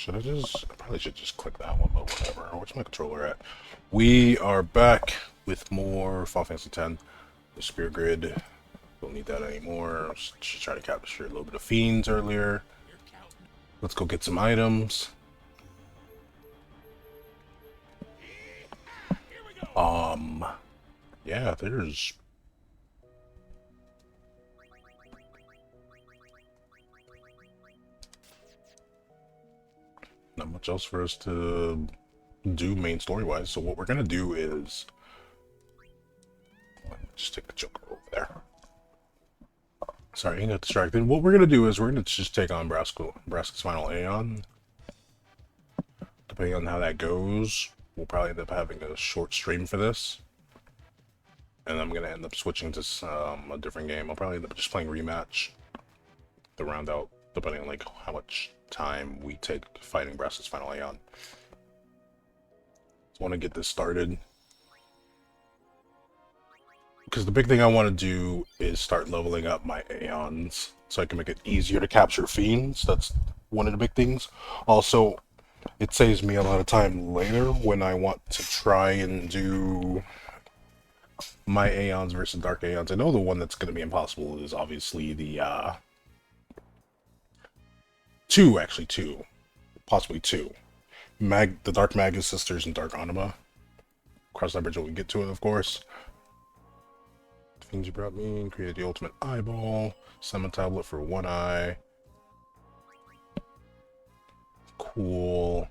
I probably should just click that one, but whatever. Where's my controller at? We are back with more Final Fantasy X. The Spear Grid. Don't need that anymore. Just try to capture a little bit of fiends earlier. Let's go get some items. Yeah, there's not much else for us to do main story-wise. So what we're gonna do is just take the Joker over there. Sorry, I got distracted. What we're gonna do is we're gonna just take on Braska's final Aeon. Depending on how that goes, we'll probably end up having a short stream for this. And I'm gonna end up switching to a different game. I'll probably end up just playing rematch to round out, depending on like how much time we take fighting Braska's final Aeon. Just want to get this started. Because the big thing I want to do is start leveling up my Aeons so I can make it easier to capture fiends. That's one of the big things. Also, it saves me a lot of time later when I want to try and do my Aeons versus Dark Aeons. I know the one that's going to be impossible is obviously the two, possibly two. The Dark Magus Sisters and Dark Anima. Cross that bridge when we get to it, of course. Things you brought me, created the ultimate eyeball, summon tablet for one eye. Cool.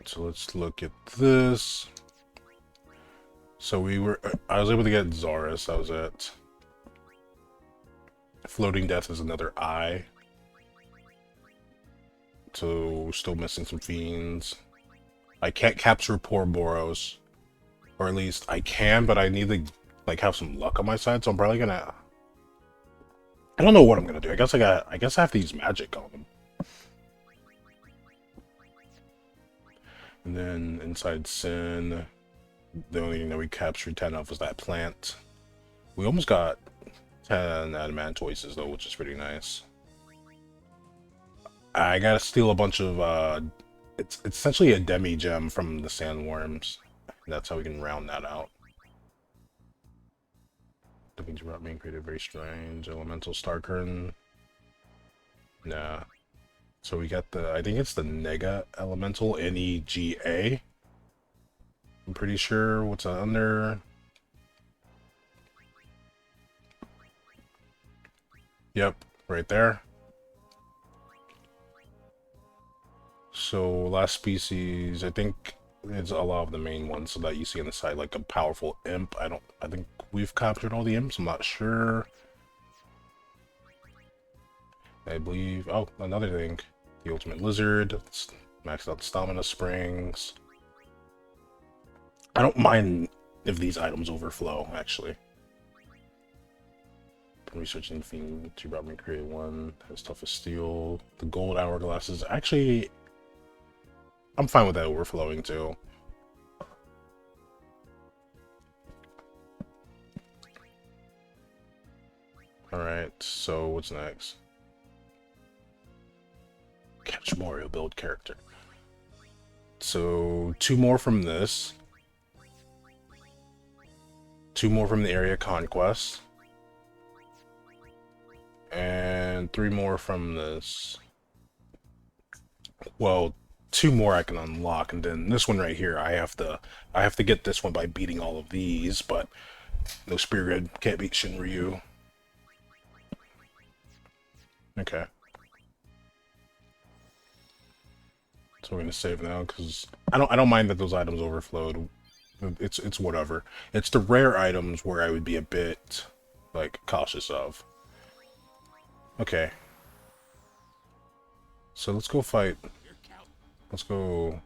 So let's look at this. So I was able to get Zaurus, that was it. Floating Death is another eye. So still missing some fiends. I can't capture poor Boros. Or at least I can, but I need to like have some luck on my side, so I'm probably gonna I don't know what I'm gonna do. I guess I have to use magic on them. And then inside Sin, the only thing that we captured 10 of was that plant. We almost got 10 adamantoises though, which is pretty nice. I gotta steal a bunch of it's essentially a demi gem from the sandworms. That's how we can round that out. The things you brought me created very strange. Elemental Starkern. Nah. So we got I think it's the Nega Elemental, N-E-G-A. I'm pretty sure what's under. Yep, right there. So last species, I think it's a lot of the main ones so that you see on the side, like a powerful imp. I think we've captured all the imps, I'm not sure. I believe, oh, another thing. The ultimate lizard, maxed out stamina springs. I don't mind if these items overflow, actually. Researching fiend, you brought me create one, as tough as steel. The gold hourglasses, actually, I'm fine with that overflowing too. Alright, so what's next? Capture Mario, build character. So, 2 more from this. 2 more from the area conquest. And 3 more from this. Well, 2 more I can unlock, and then this one right here, I have to get this one by beating all of these, but no Spear Grid can't beat Shinryu. Okay. So we're gonna save now because I don't mind that those items overflowed. It's whatever. It's the rare items where I would be a bit like cautious of. Okay. So let's go fight. Let's go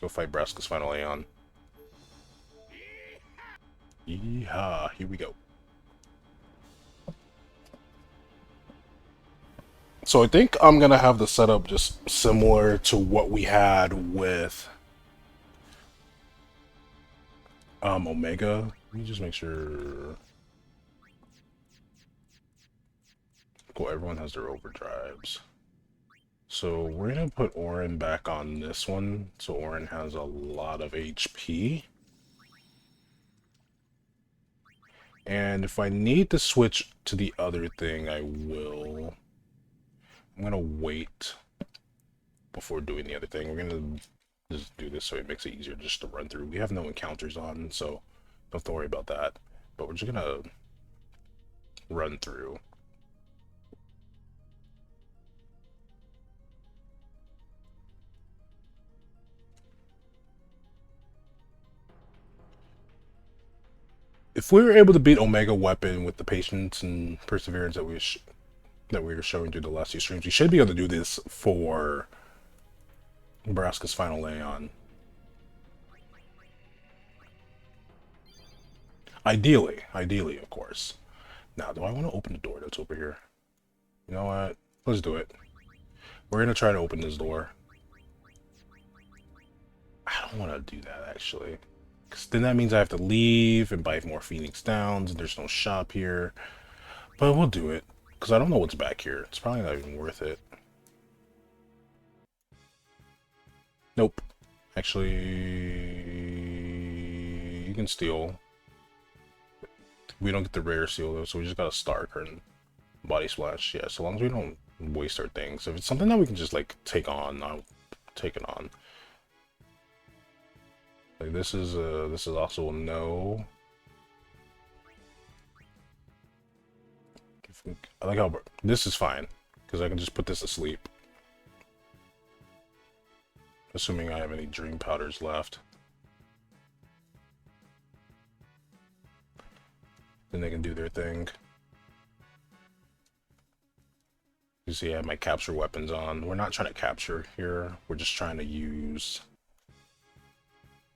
fight Braska's final Aeon. Yeehaw, here we go. So I think I'm gonna have the setup just similar to what we had with Omega. Let me just make sure. Cool, everyone has their overdrives. So we're gonna put Orin back on this one, so Orin has a lot of HP. And if I need to switch to the other thing, I will. I'm gonna wait before doing the other thing. We're gonna just do this so it makes it easier just to run through. We have no encounters on, so don't have to worry about that. But we're just gonna run through. If we were able to beat Omega Weapon with the patience and perseverance that we were showing through the last few streams, we should be able to do this for Nebraska's final Aeon. Ideally, of course. Now, do I want to open the door that's over here? You know what? Let's do it. We're gonna try to open this door. I don't want to do that, actually. Because then that means I have to leave and buy more Phoenix Downs, and there's no shop here. But we'll do it. Because I don't know what's back here. It's probably not even worth it. Nope. Actually, you can steal. We don't get the rare seal, though, so we just got a Star Curtain. Body Splash. Yeah, so long as we don't waste our things. If it's something that we can just, like, take on, I'll take it on. Like, this is also a no. I like how this is fine because I can just put this to sleep, assuming I have any dream powders left. Then they can do their thing. You see, I have my capture weapons on. We're not trying to capture here. We're just trying to use.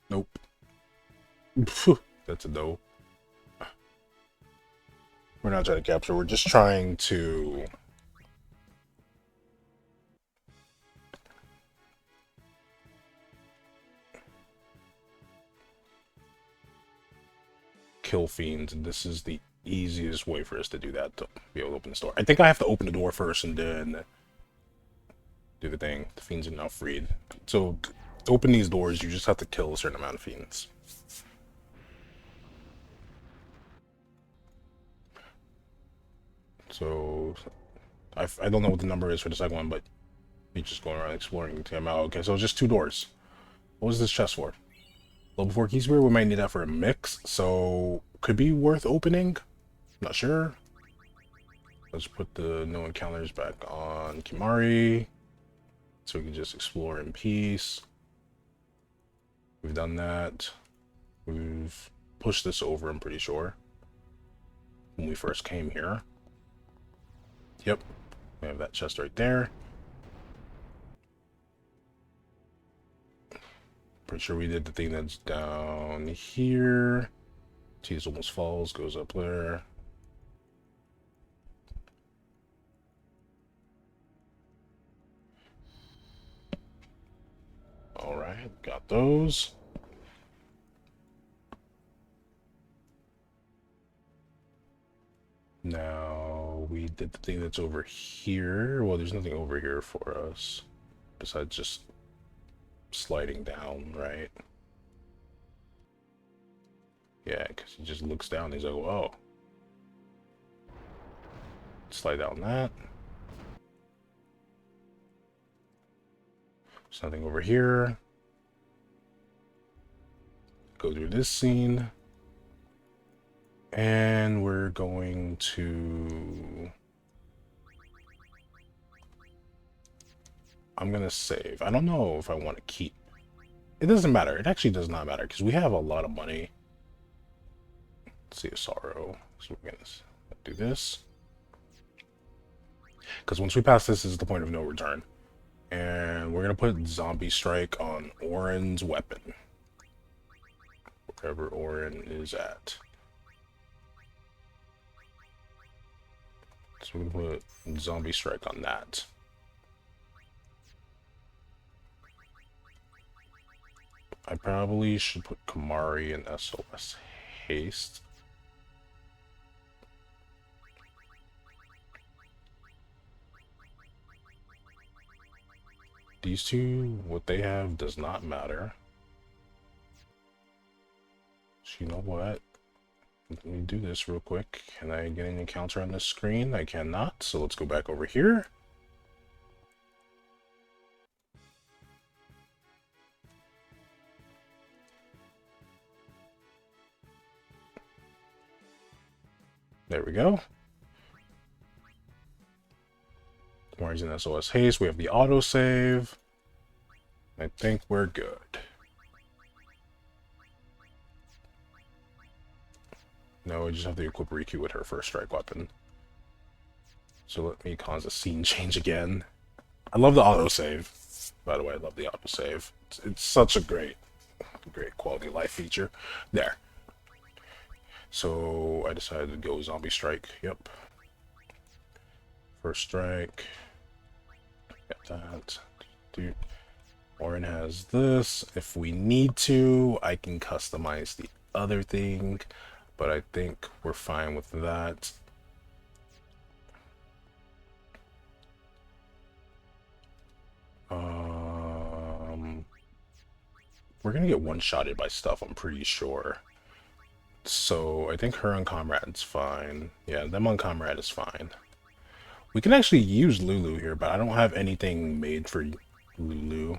Nope. That's a no. We're not trying to capture. We're just trying to kill fiends, and this is the easiest way for us to do that, to be able to open the door. I think I have to open the door first and then do the thing. The fiends are now freed. So to open these doors, you just have to kill a certain amount of fiends. So I don't know what the number is for the second one, but you're just going around exploring to out. Okay, so it's just 2 doors. What was this chest for? Level 4 key spear, we might need that for a mix, so could be worth opening. Not sure. Let's put the no encounters back on Kimari, so we can just explore in peace. We've done that. We've pushed this over, I'm pretty sure, when we first came here. Yep, we have that chest right there. Pretty sure we did the thing that's down here. Tease almost falls, goes up there. Alright, got those. Now, we did the thing that's over here. Well, there's nothing over here for us, besides just sliding down, right? Yeah, because he just looks down and he's like, whoa. Slide down that. There's nothing over here. Go through this scene. And we're going to... I'm going to save. I don't know if I want to keep... It doesn't matter. It actually does not matter because we have a lot of money. Let's see a sorrow. So we're going to do this. Because once we pass this is the point of no return. And we're going to put Zombie Strike on Orin's weapon. Wherever Orin is at. So we're going to put Zombie Strike on that. I probably should put Kamari in SOS Haste. These two, what they have does not matter. So you know what? Let me do this real quick. Can I get an encounter on this screen? I cannot, so let's go back over here. There we go. Margin SOS haste. We have the autosave. I think we're good. No, we just have to equip Riku with her first strike weapon. So let me cause a scene change again. I love the autosave. By the way, I love the autosave. It's such a great quality of life feature. There. So I decided to go zombie strike. Yep. First strike. Got that. Dude. Orin has this. If we need to, I can customize the other thing, but I think we're fine with that. We're gonna get one-shotted by stuff, I'm pretty sure. So I think her on Comrade's fine. Yeah, them on Comrade is fine. We can actually use Lulu here, but I don't have anything made for Lulu.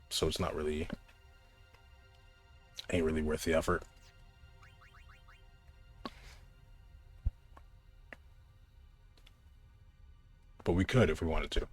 So it's not really... ain't really worth the effort. But we could if we wanted to.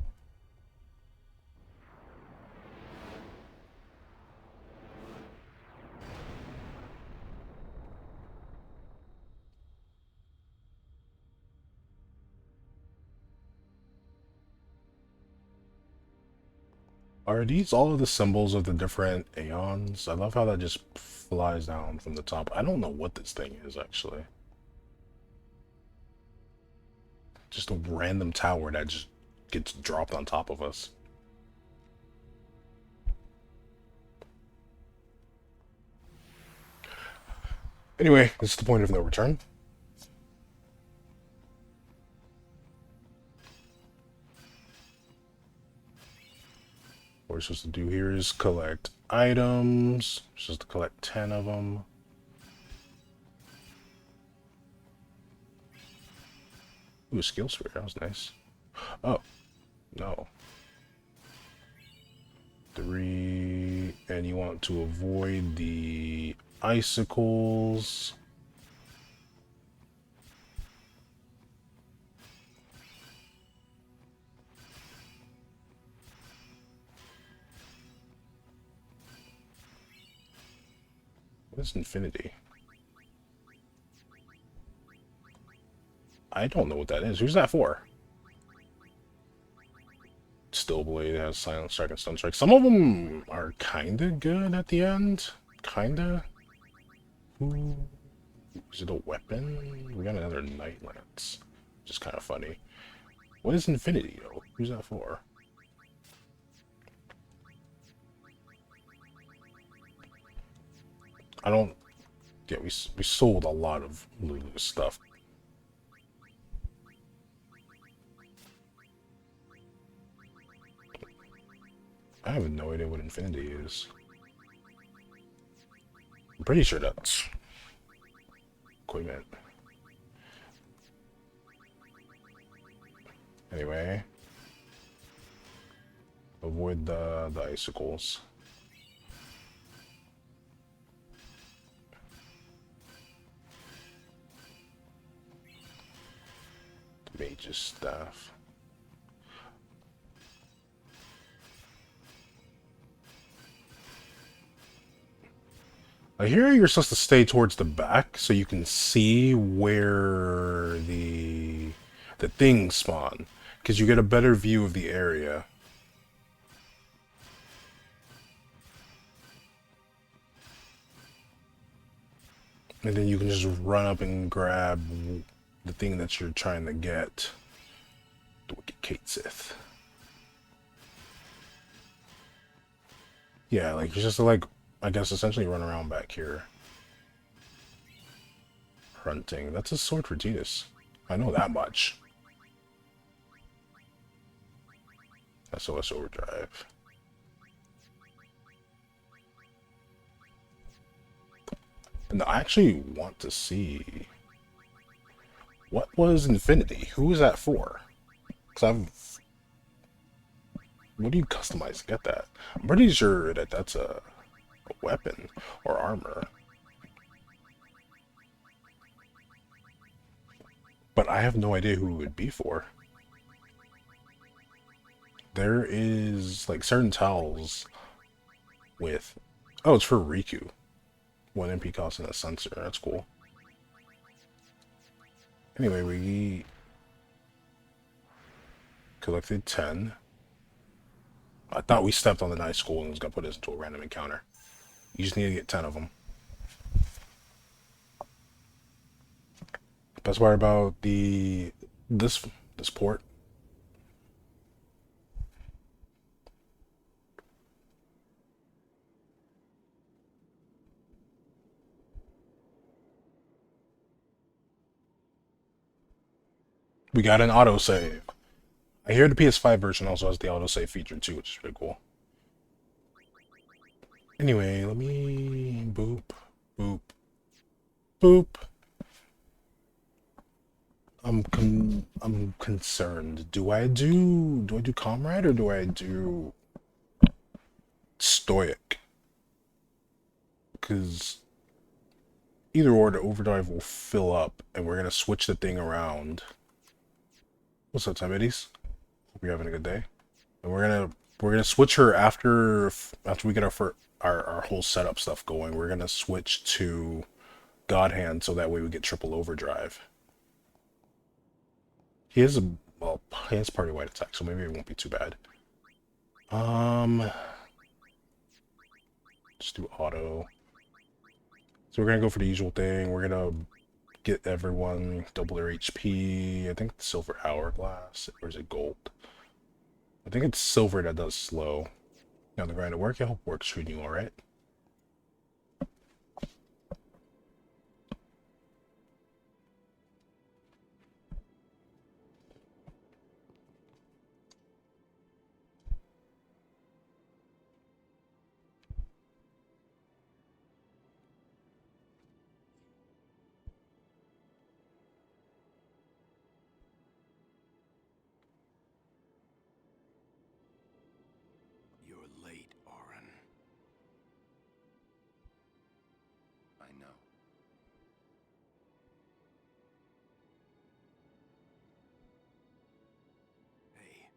Are these all of the symbols of the different Aeons? I love how that just flies down from the top. I don't know what this thing is, actually. Just a random tower that just gets dropped on top of us. Anyway, this is the point of no return. What we're supposed to do here is collect items. We're supposed to collect 10 of them. Ooh, a skill sphere. That was nice. Oh, no. 3, and you want to avoid the icicles. What is infinity? I don't know what that is. Who's that for? Steel Blade has Silent Strike and Stun Strike. Some of them are kinda good at the end. Kinda. Ooh. Is it a weapon? We got another Night Lance. Which is kind of funny. What is infinity, though? Who's that for? I don't... Yeah, we sold a lot of Lulu's stuff. I have no idea what infinity is. I'm pretty sure that's equipment. Anyway, avoid the icicles. The mage's staff. Here you're supposed to stay towards the back so you can see where the things spawn, because you get a better view of the area. And then you can just run up and grab the thing that you're trying to get. The Wicked Kate Sith. Yeah, like, you're just like, I guess, essentially run around back here. Hunting. That's a sword for Tidus. I know that much. SOS Overdrive. And I actually want to see what was Infinity. Who is that for? Because I've. What do you customize to get that? I'm pretty sure that that's a weapon or armor. But I have no idea who it would be for. There is like certain tells with. Oh, it's for Riku. 1 MP cost and a sensor. That's cool. Anyway, we collected 10. I thought we stepped on the nice school and was gonna put us into a random encounter. You just need to get 10 of them. Best part about this port. We got an autosave. I hear the PS5 version also has the autosave feature too, which is pretty cool. Anyway, let me boop, boop, boop. I'm concerned. Do I do comrade or do I do stoic? Because either or, the overdrive will fill up, and we're gonna switch the thing around. What's up, Tibetties? Hope you're having a good day. And we're gonna switch her after we get our whole setup stuff going. We're gonna switch to God Hand so that way we get triple overdrive. He has he has party wide attack, so maybe it won't be too bad. Just do auto. So we're gonna go for the usual thing. We're gonna get everyone double their HP. I think it's silver hourglass, or is it gold? I think it's silver that does slow. Now the grind at work, I hope work's treating you alright. You're late, Oren. I know. Hey.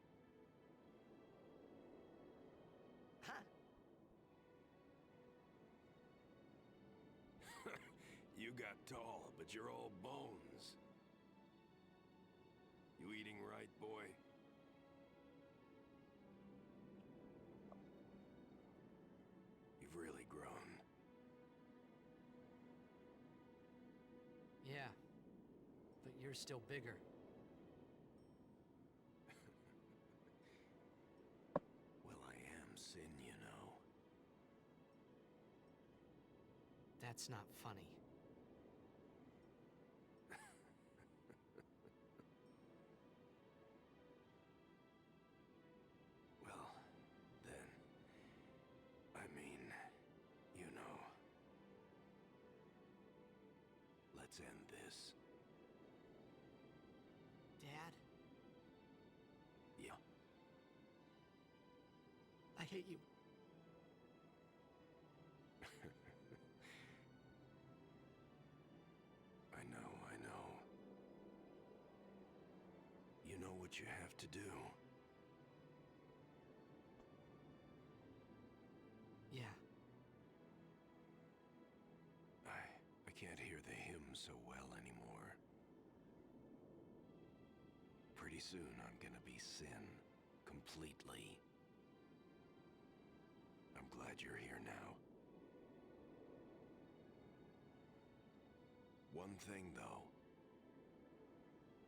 You got tall, but you're all bones. You eating right, boy? You've really grown. Yeah, but you're still bigger. Well, I am Sin, you know. That's not funny. Well, then, I mean, you know. Let's end this. Dad, Yeah. I hate you. I know, I know. You know what you have to do. Yeah, I can't hear the hymn so well anymore. Pretty soon I'm gonna be Sin, completely. I'm glad you're here now. One thing though.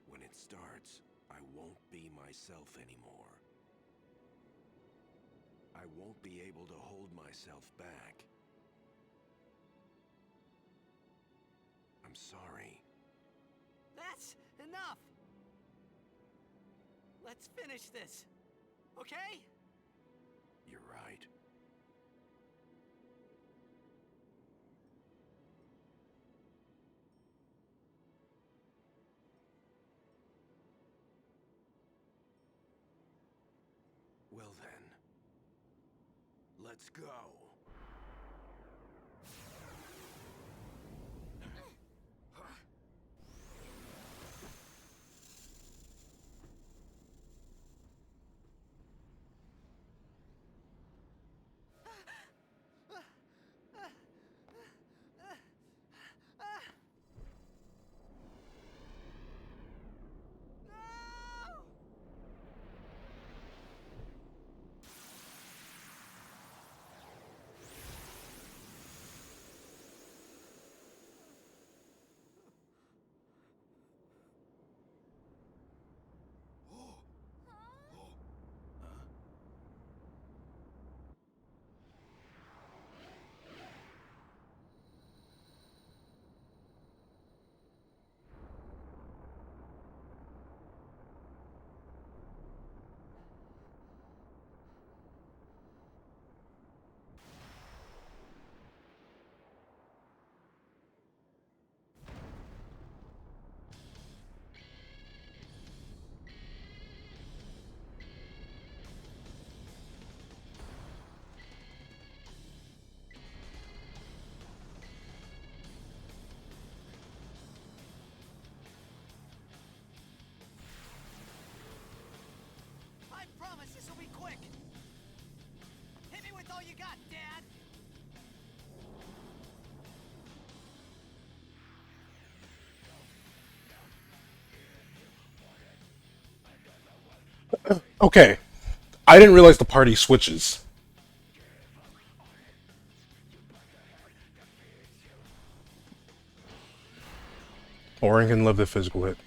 When it starts, I won't be myself anymore. I won't be able to hold myself back. I'm sorry. that's enough! Let's finish this. okay? You're right. Well then, let's go. I promise this will be quick. Hit me with all you got, Dad. Okay, I didn't realize the party switches. Orin can live the physical hit.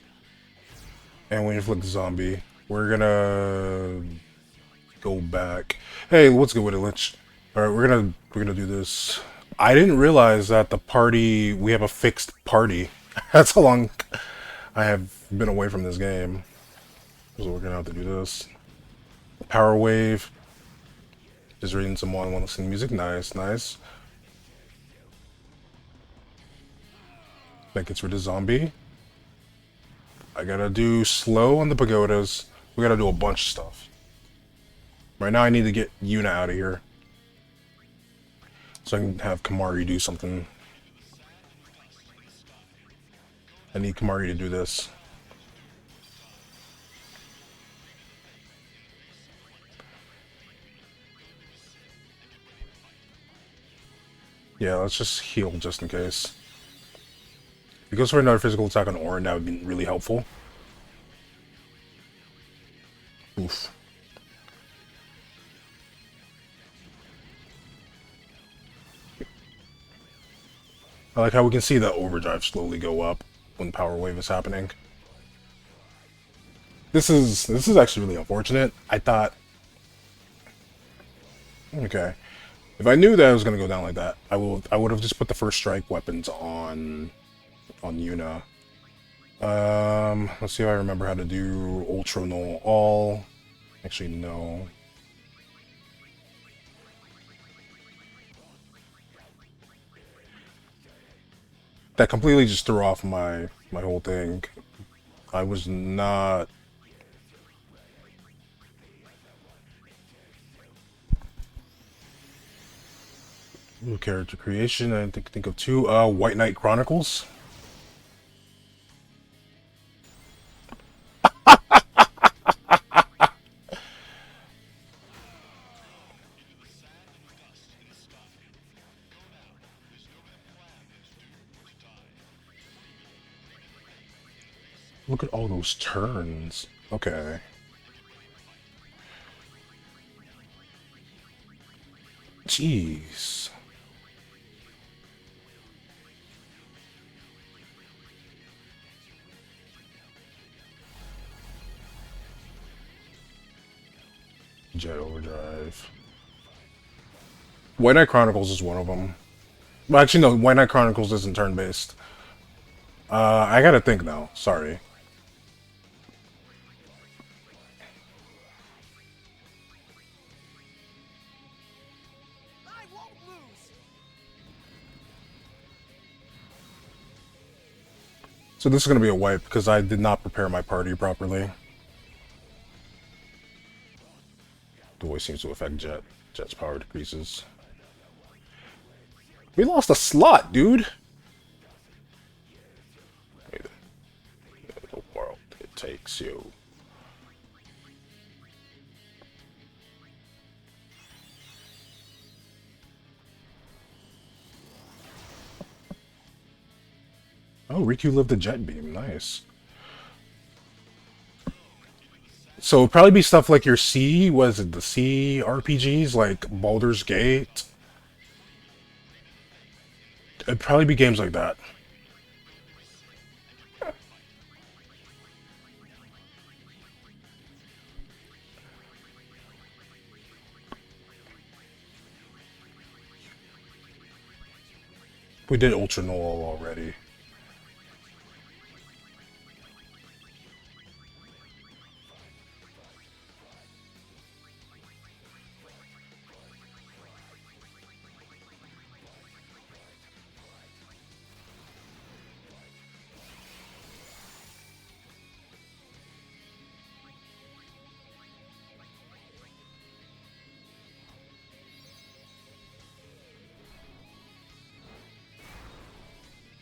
And we inflict the zombie. We're gonna go back. Hey, what's good with it, Lich? Alright, we're gonna do this. I didn't realize that the party we have a fixed party. That's how long I have been away from this game. So we're gonna have to do this. Power wave. Just reading some one listening to music. Nice, nice. That gets rid of zombie. I gotta do slow on the pagodas. We gotta do a bunch of stuff. Right now I need to get Yuna out of here. So I can have Kamari do something. I need Kamari to do this. Yeah, let's just heal just in case. If he goes for another physical attack on Orin, that would be really helpful. Oof. I like how we can see the overdrive slowly go up when power wave is happening. This is actually really unfortunate. I thought, okay, if I knew that it was gonna go down like that, I would have just put the first strike weapons on Yuna. Let's see if I remember how to do Ultra Null All. Actually, no. That completely just threw off my whole thing. I was not. Ooh, character creation. I think of two. White Knight Chronicles. Look at all those turns. Okay. Jeez. Jet Overdrive. White Knight Chronicles is one of them. Well, actually, no. White Knight Chronicles isn't turn-based. I gotta think now. Sorry. So this is going to be a wipe because I did not prepare my party properly. The voice seems to affect Jet. Jet's power decreases. We lost a slot, dude! The world, it takes you. Oh, Riku lived the jet beam. Nice. So it'd probably be stuff like your C, was it the C RPGs, like Baldur's Gate? It'd probably be games like that. We did Ultra Null already.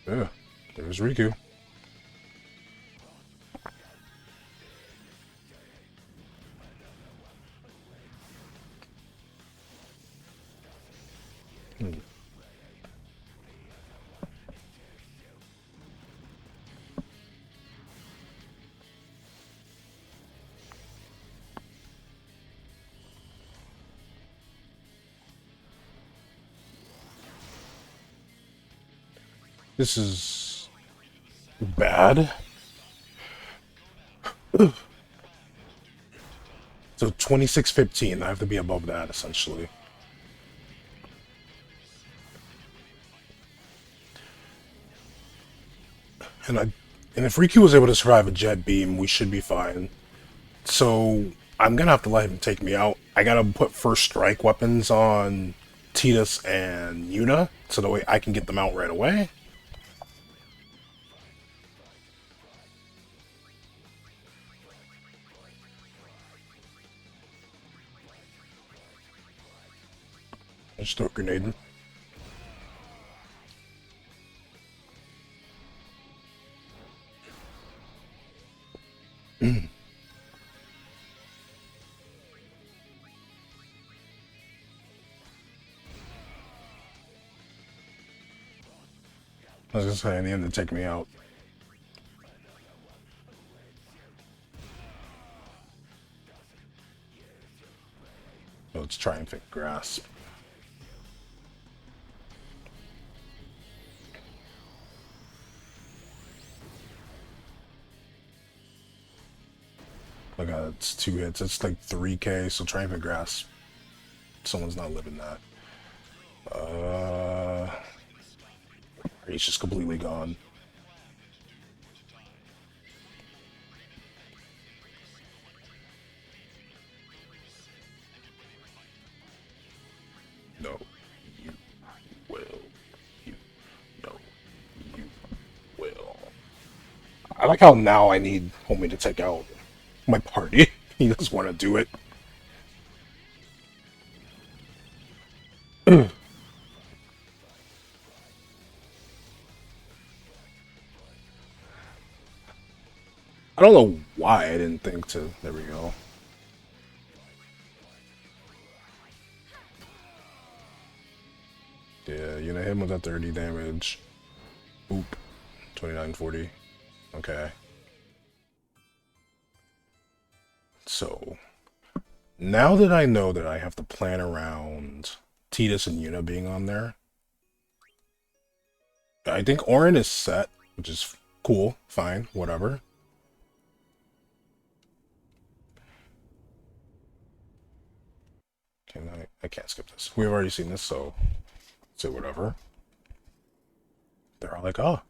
Yeah, there's Riku. Hmm. This is bad. So 2615, I have to be above that essentially. And I and if Riku was able to survive a jet beam, we should be fine. So I'm gonna have to let him take me out. I gotta put first strike weapons on Tidus and Yuna, so that way I can get them out right away. I just throw a grenade. I was gonna say, in the end, to take me out. So it's triumphant grasp. Look at it, it's 2 hits. It's like 3k, so triumphant grasp. Someone's not living that. He's just completely gone. No, you will. You, no, you will. I like how now I need homie to take out my party. He doesn't want to do it. I don't know why I didn't think to. There we go. Yeah, you know, hit him with that 30 damage. Oop. 2940. Okay. So, now that I know that I have to plan around Tidus and Yuna being on there, I think Orin is set, which is cool, fine, whatever. Can I can't skip this. We've already seen this, so say whatever. They're all like, oh,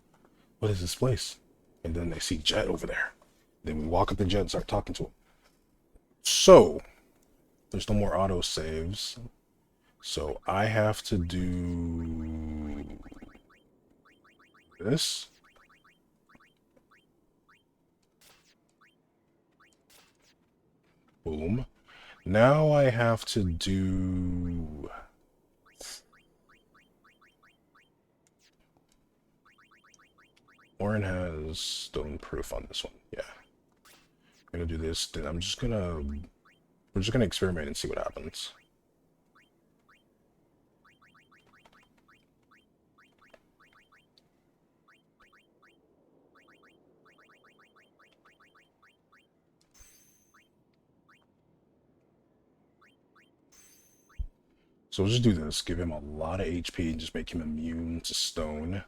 what is this place? And then they see Jet over there. Then we walk up to Jet and start talking to him. So, there's no more auto saves. So I have to do this. Boom. Now I have to do... Orin has stone proof on this one. Yeah. I'm gonna do this. Then I'm just gonna... We're just gonna experiment and see what happens. So we'll just do this. Give him a lot of HP and just make him immune to stone.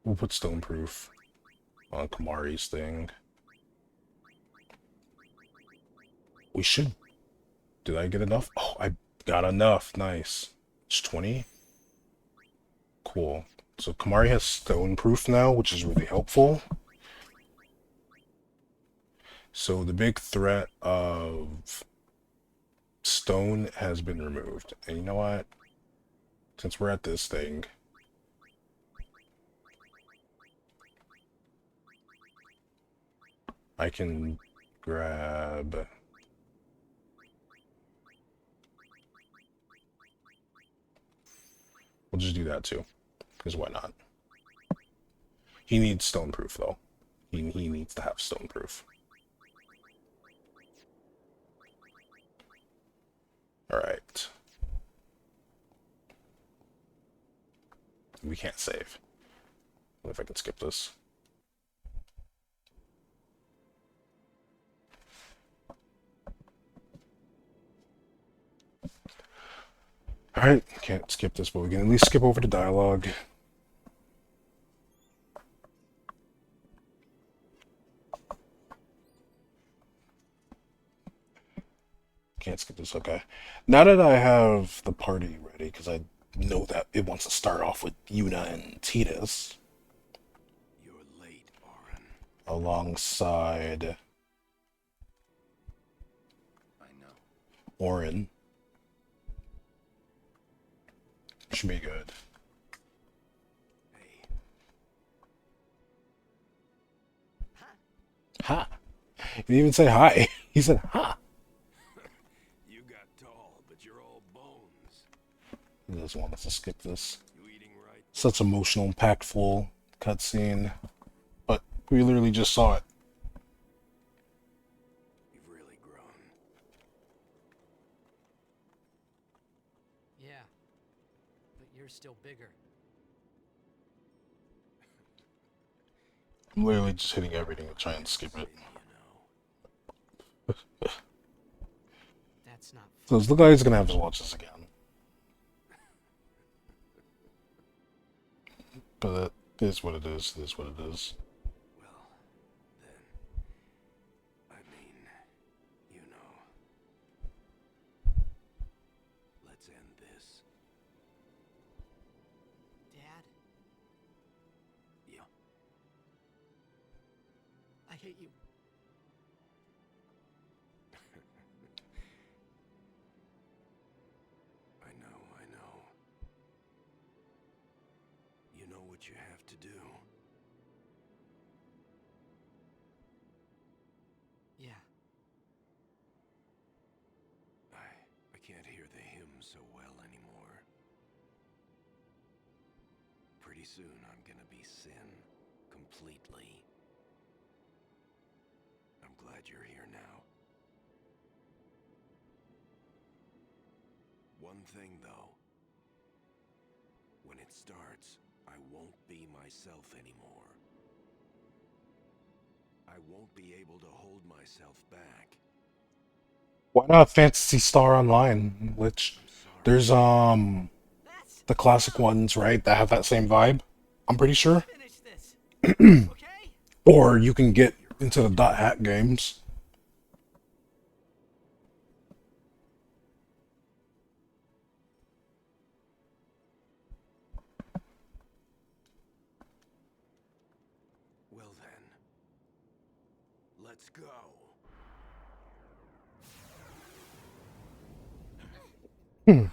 We'll put stone proof on Kamari's thing. We should... Did I get enough? Oh, I got enough. Nice. It's 20. Cool. So Kamari has stone proof now, which is really helpful. So the big threat of stone has been removed. And you know what? Since we're at this thing, I can grab... We'll just do that too, because why not? He needs stone proof though. He needs to have stone proof. Alright. We can't save. What if I can skip this? Alright, can't skip this, but we can at least skip over to dialogue. Can't skip this, okay. Now that I have the party ready, because I know that it wants to start off with Yuna and Titus. You're late, Orin. Alongside I know. Orin. Should be good. Hey, Ha! He didn't even say hi. He said ha! you got tall, but you're all bones. He doesn't want us to skip this. You eating right? Such emotional, impactful cutscene. But we literally just saw it. You've really grown. Yeah. But you're still bigger. I'm literally just hitting everything to try and skip it. You know. That's not So it looks like he's gonna have to watch this again. But it is what it is. It is what it is. Well, then, I mean, you know. Let's end this. Dad, Yeah. I hate you. I know, I know. You know what you have to do. Yeah. I can't hear the hymn so well anymore. Pretty soon I'm gonna be sin, completely. I'm glad you're here now. One thing though. When it starts, I won't be myself anymore. I won't be able to hold myself back. Why not Fantasy Star Online? Which I'm sorry. there's That's the classic ones, right? That have that same vibe. I'm pretty sure. finish this. Okay? Or you can get into the dot hack games. Well then, let's go. Hmm.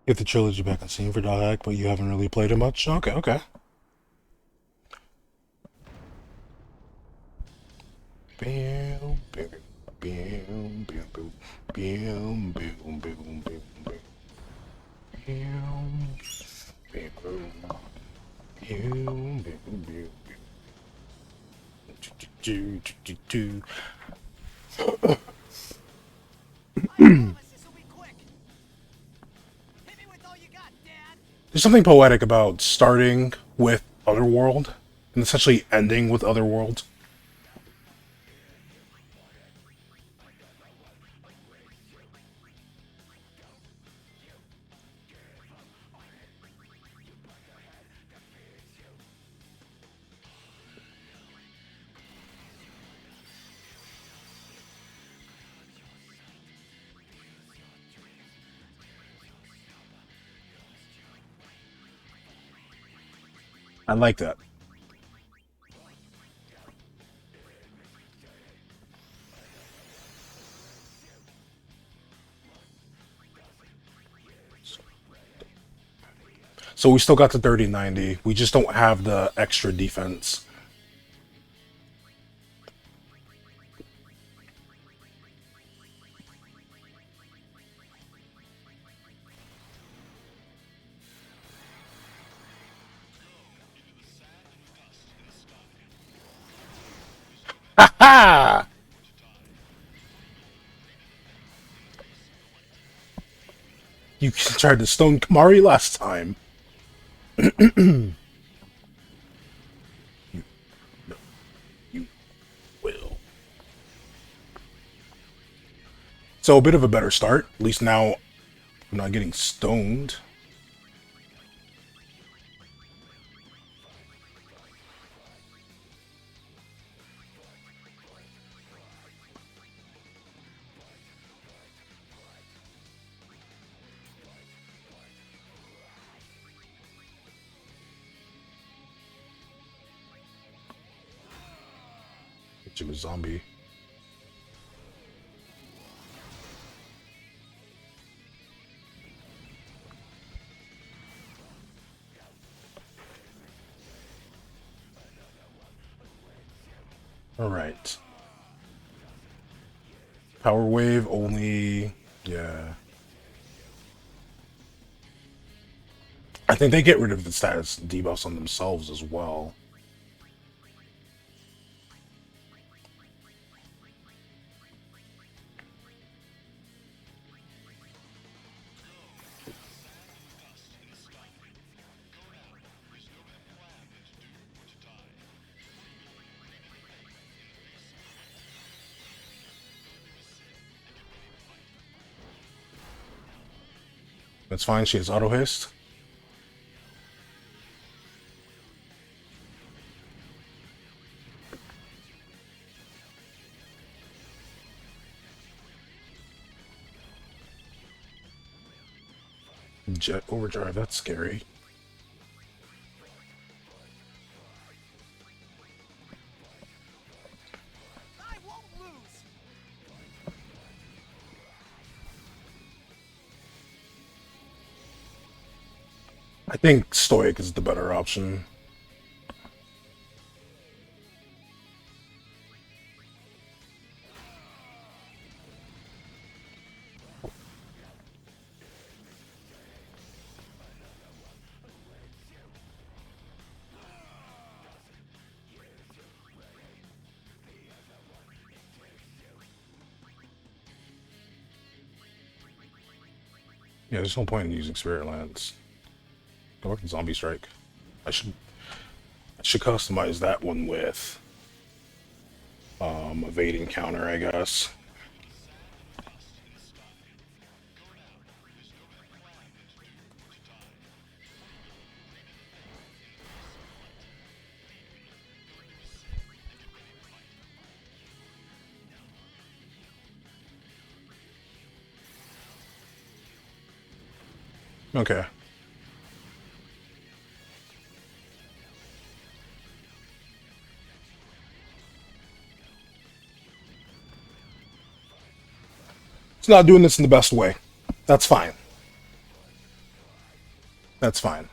Get the trilogy back on Steam for Dog, but you haven't really played it much? Okay, okay. Boom, boom, boom, boom, boom, boom, boom, boom, boom, boom, boom, boom, boom, boom. I promise this will be quick. Hit me with all you got, Dad. There's something poetic about starting with Otherworld and essentially ending with Otherworld. I like that. So we still got the 30-90. We just don't have the extra defense. Ha ha! You tried to stone Kamari last time. You will. So a bit of a better start. At least now I'm not getting stoned. Hit you with zombie. Alright. Power wave only. Yeah. I think they get rid of the status debuffs on themselves as well. That's fine. She has auto haste. Jet overdrive. That's scary. I won't lose. I think Stoic is the better option. Yeah, there's no point in using Spirit Lance. Go back to Zombie Strike. I should customize that one with evading counter, I guess. Okay. It's not doing this in the best way. That's fine. That's fine.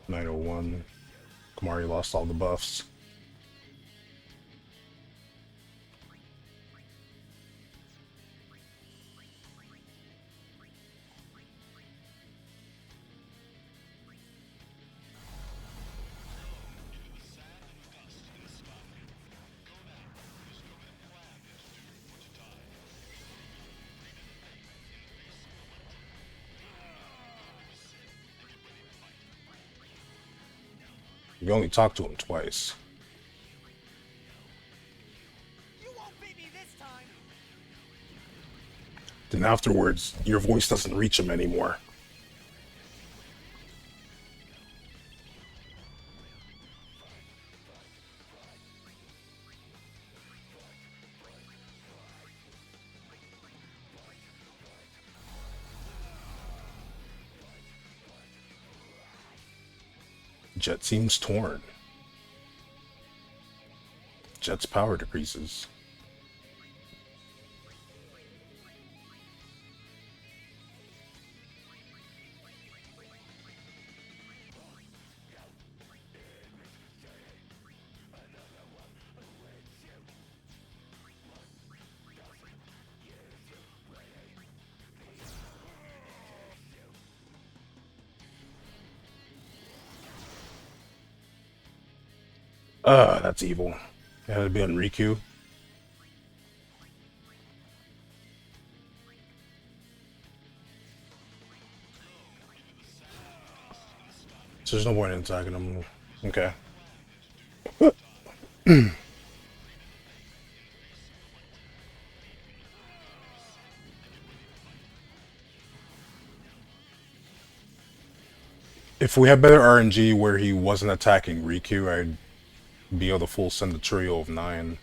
(901). Kamari lost all the buffs. You only talked to him twice. You won't beat me this time. Then afterwards, your voice doesn't reach him anymore. Jet seems torn. Jet's power decreases. That's evil. It had to be on Riku. So there's no point in attacking him. Okay. If we had better RNG where he wasn't attacking Riku, I'd be able to full send the trio of 9.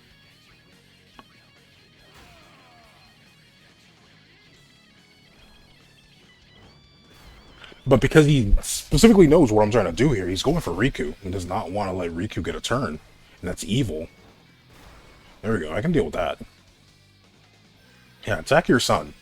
But because he specifically knows what I'm trying to do here, he's going for Riku and does not want to let Riku get a turn. And that's evil. There we go. I can deal with that. Yeah, attack your son.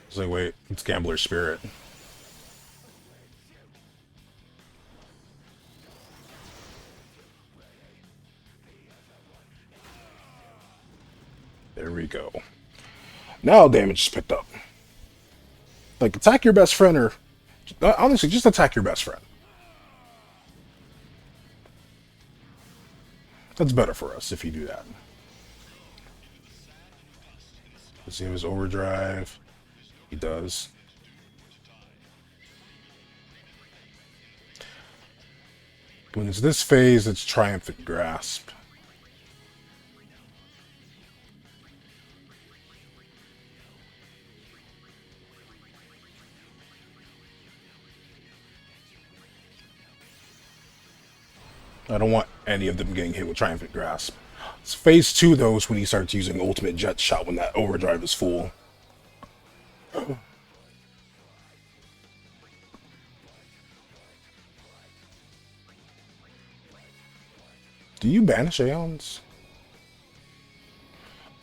It's like, wait, it's Gambler's Spirit. There we go. Now damage is picked up. Like, attack your best friend, or honestly, just attack your best friend. That's better for us if you do that. Does he have his overdrive? He does. When it's this phase, it's Triumphant Grasp. I don't want any of them getting hit with Triumphant Grasp. It's phase 2, though, is when he starts using Ultimate Jet Shot when that overdrive is full. Do you banish Aeons?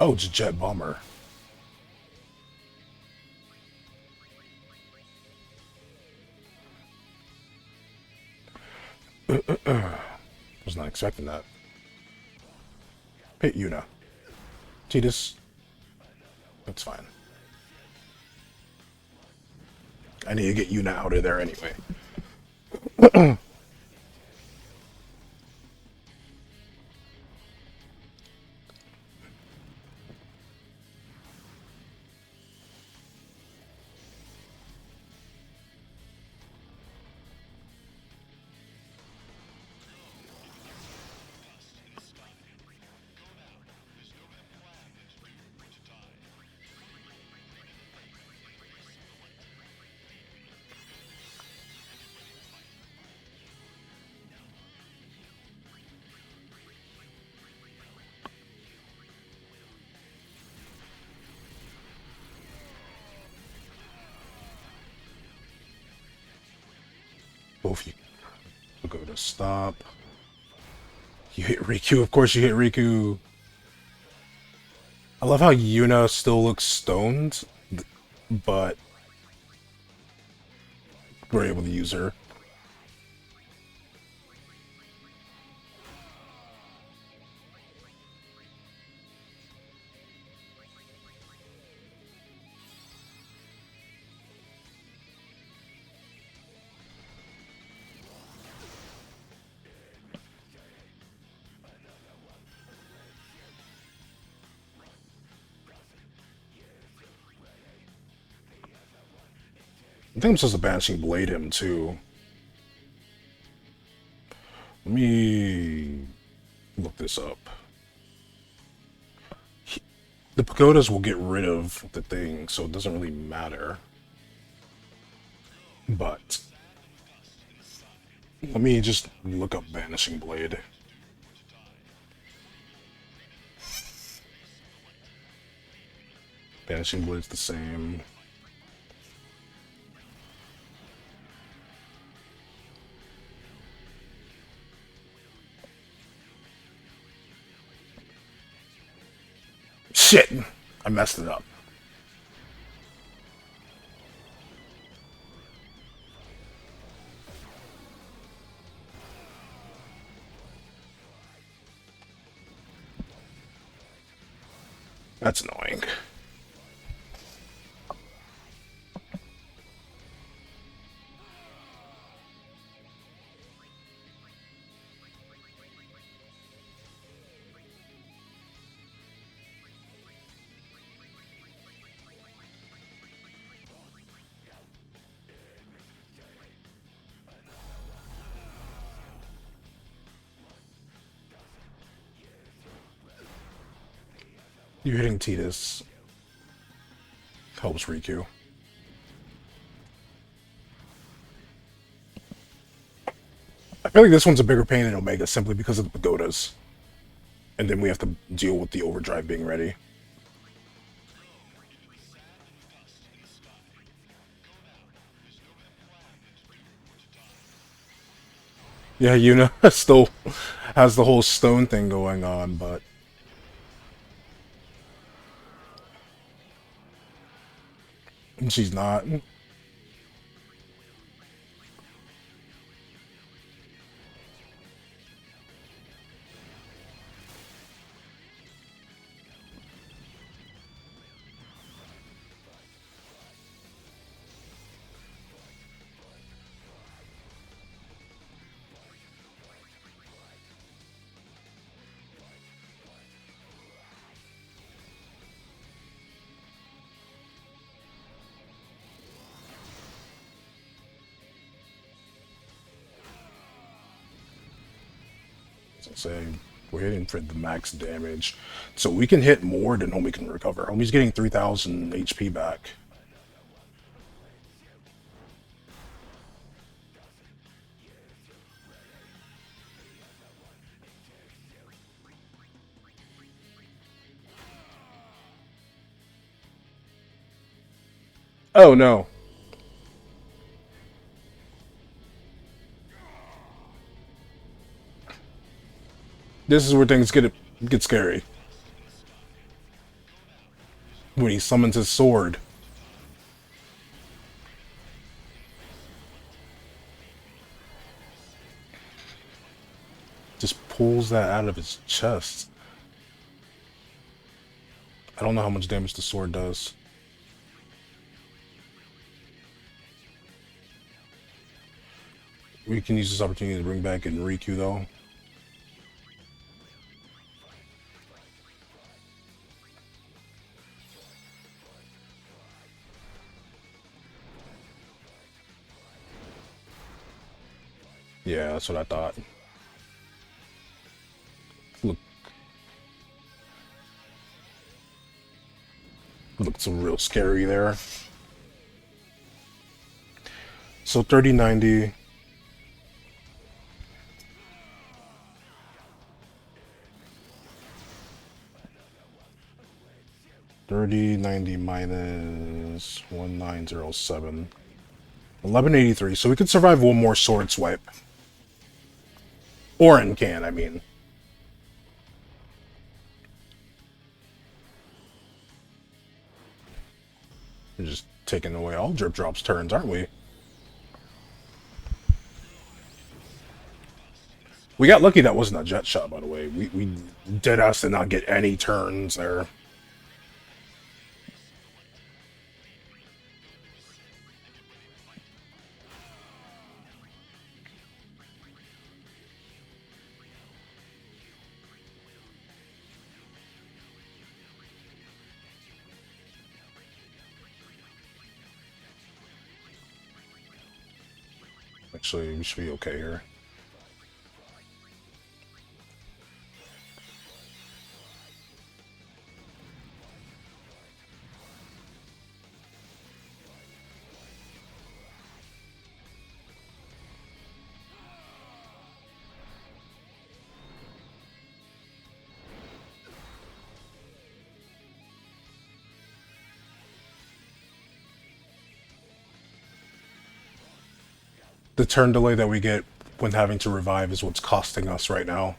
Oh, it's Jet Bomber. Was not expecting that. Hit Yuna. Tidus. That's fine. I need to get Yuna out of there anyway. both you. We'll go to stop. You hit Riku. Of course you hit Riku. I love how Yuna still looks stoned, but we're able to use her. I think I'm supposed to Banishing Blade him too. Let me look this up. The pagodas will get rid of the thing, so it doesn't really matter. But let me just look up Banishing Blade. Banishing Blade's the same. Shit! I messed it up. That's annoying. You hitting Tidus helps Riku. I feel like this one's a bigger pain in Omega simply because of the pagodas. And then we have to deal with the overdrive being ready. Yeah, Yuna still has the whole stone thing going on, but she's not. Saying we're hitting for the max damage, so we can hit more than Homie can recover. Homie's getting 3,000 HP back. Oh no. This is where things get scary. When he summons his sword. Just pulls that out of his chest. I don't know how much damage the sword does. We can use this opportunity to bring back Riku though. Yeah, that's what I thought. Look. Looks real scary there. So 3090. -3090 minus 1907. 1183, so we could survive one more sword swipe. Orin can, I mean. We're just taking away all Drip Drop's turns, aren't we? We got lucky that wasn't a jet shot, by the way. We dead ass did not get any turns there. Actually, we should be okay here. The turn delay that we get when having to revive is what's costing us right now.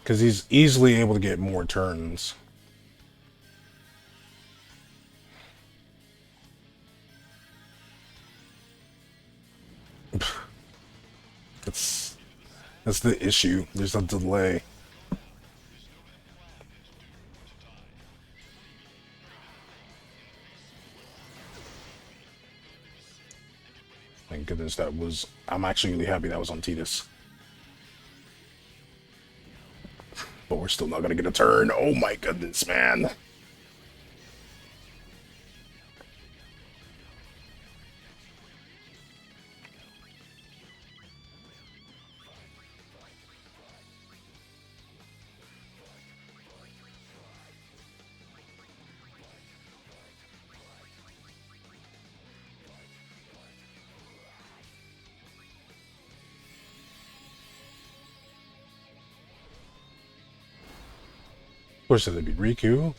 Because he's easily able to get more turns. That's the issue. There's a delay. Thank goodness that was... I'm actually really happy that was on Titus. But we're still not gonna get a turn. Oh my goodness, man. Of course, it'd be Riku.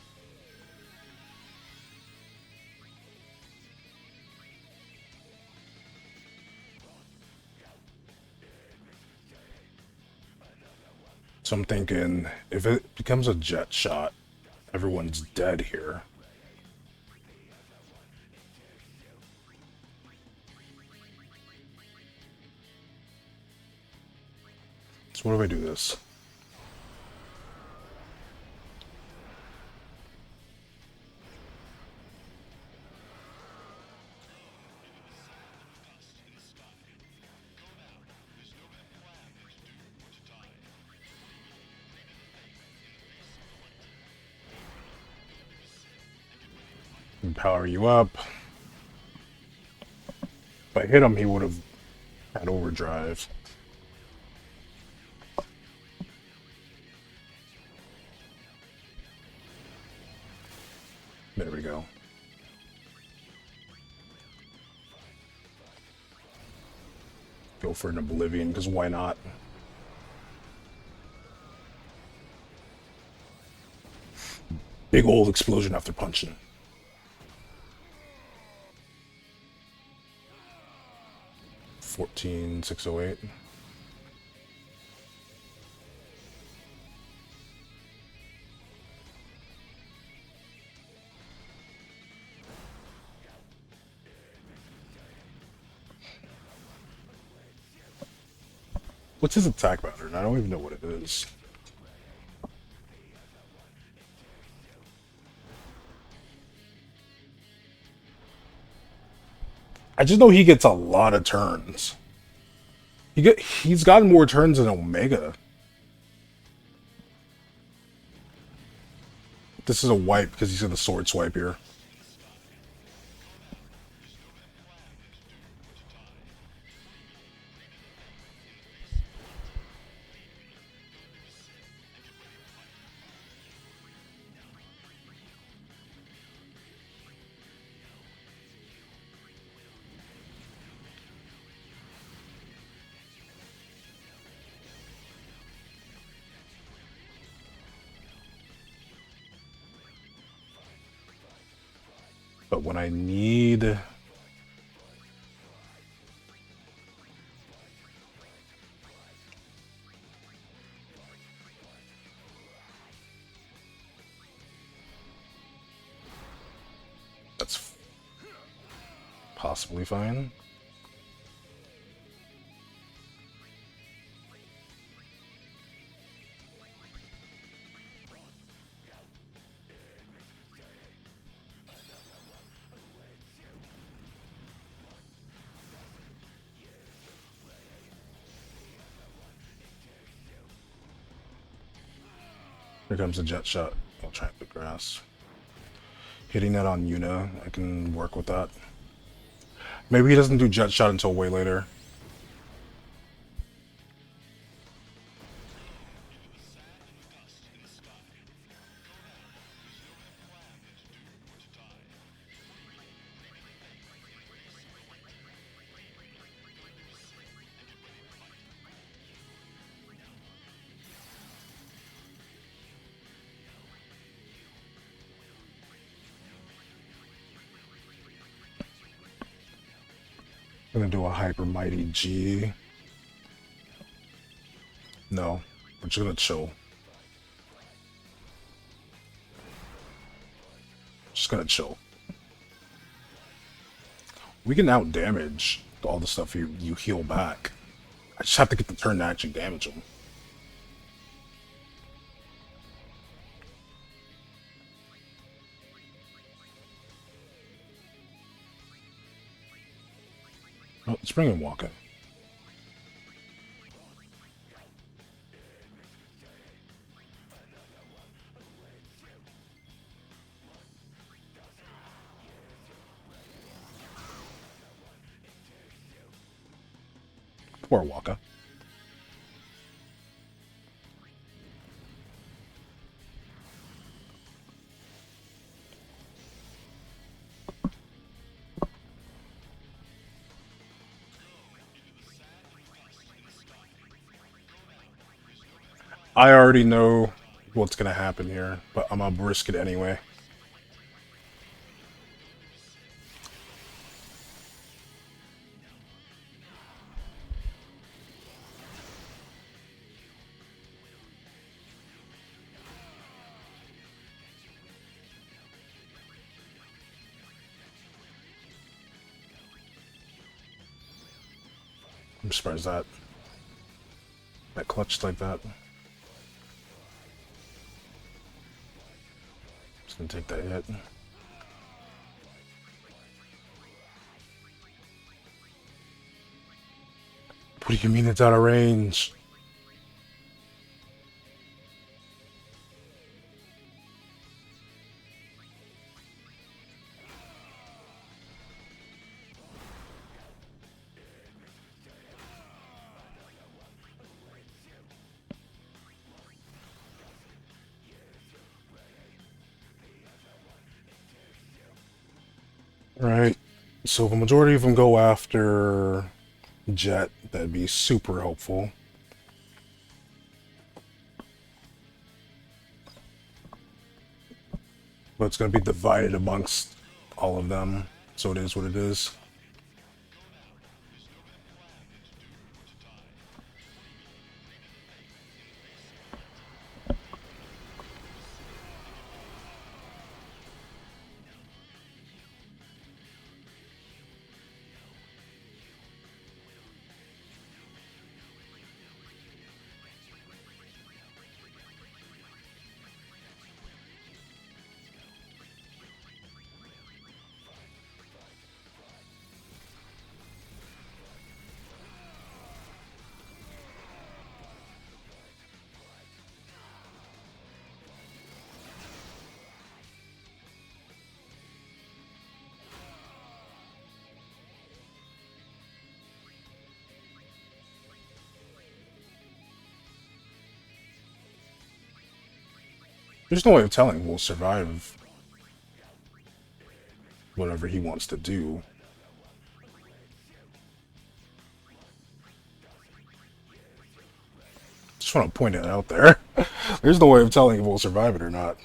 So I'm thinking, if it becomes a jet shot, everyone's dead here. So what if I do this? And power you up. If I hit him, he would have had overdrive. There we go. Go for an Oblivion, because why not? Big old explosion after punching. $14,608. What's his attack pattern? I don't even know what it is. I just know he gets a lot of turns. He's gotten more turns than Omega. This is a wipe because he's in the sword swipe here. But when I need... That's possibly fine. Here comes a jet shot. I'll try the grass. Hitting that on Yuna, I can work with that. Maybe he doesn't do jet shot until way later. I'm gonna do a hyper mighty G. No, we're just gonna chill. Just gonna chill. We can out damage all the stuff you heal back. I just have to get the turn to actually damage them. Oh, let's bring in Waka. Poor Waka. I already know what's gonna happen here, but I'm gonna risk it anyway. I'm surprised that clutched like that. Just gonna take that hit. What do you mean it's out of range? Right. So if a majority of them go after Jet, that'd be super helpful. But it's going to be divided amongst all of them, so it is what it is. There's no way of telling we'll survive whatever he wants to do. Just want to point it out there. There's no way of telling if we'll survive it or not.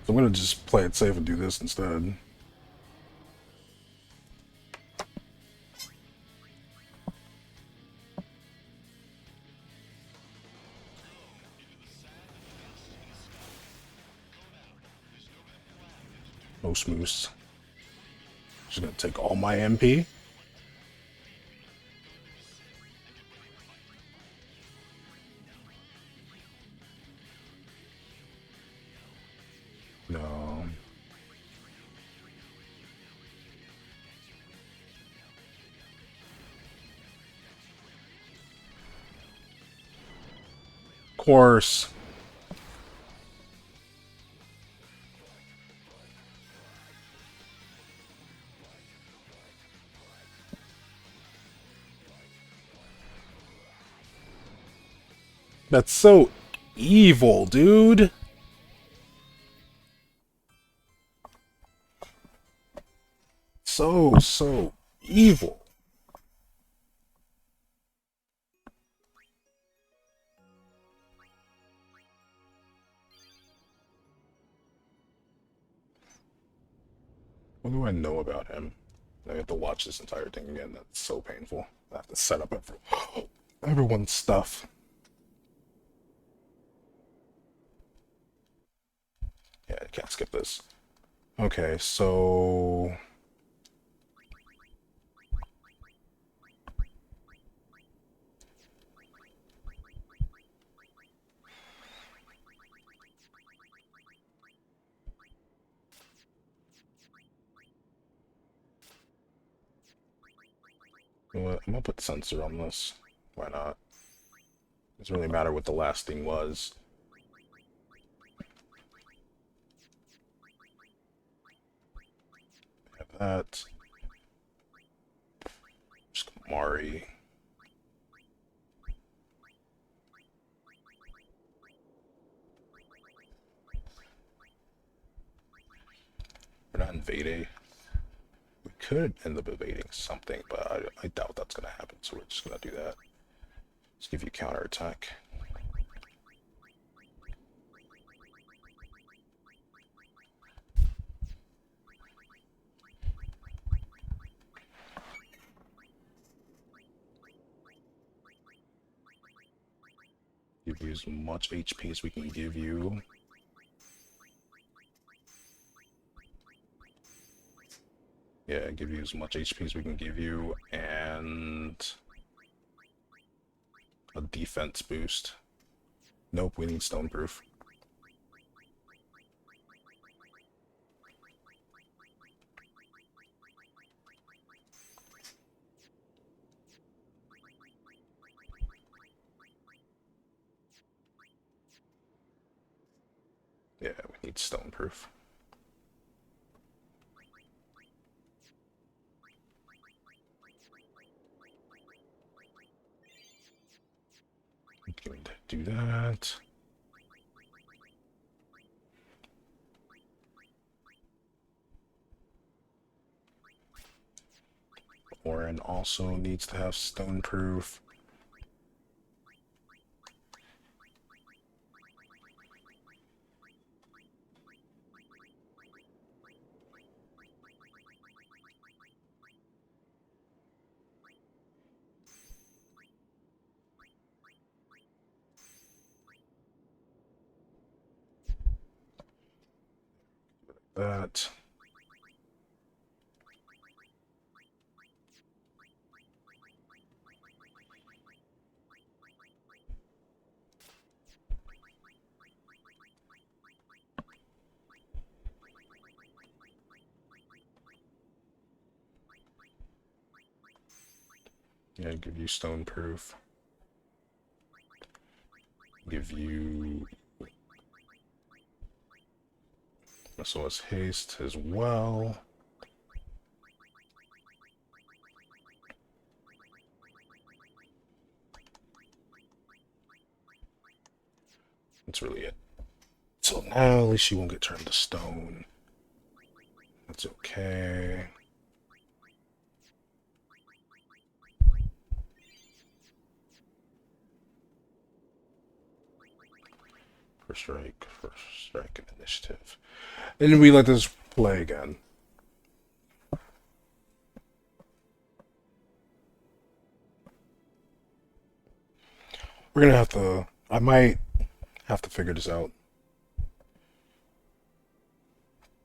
So I'm gonna just play it safe and do this instead. Most moose. Just gonna take all my MP. No. Of course. That's so evil, dude. So evil. What do I know about him? I have to watch this entire thing again. That's so painful. I have to set up everyone's stuff. Yeah, I can't skip this. Okay, so you know what? I'm gonna put sensor on this. Why not? Doesn't really matter what the last thing was. Have that. Just Mari. We're not invading. We could end up evading something, but I doubt that's gonna happen, so we're just gonna do that. Just give you counterattack. Give you as much HP as we can give you. Yeah, give you as much HP as we can give you, and a defense boost. Nope, we need stoneproof. Yeah, we need stoneproof. Going to do that. Orin also needs to have stoneproof. That. Yeah, give you stoneproof. Give you Merciless Haste as well. That's really it. So now at least she won't get turned to stone. That's okay. First strike, and initiative. And then we let this play again. We're gonna have to. I might have to figure this out.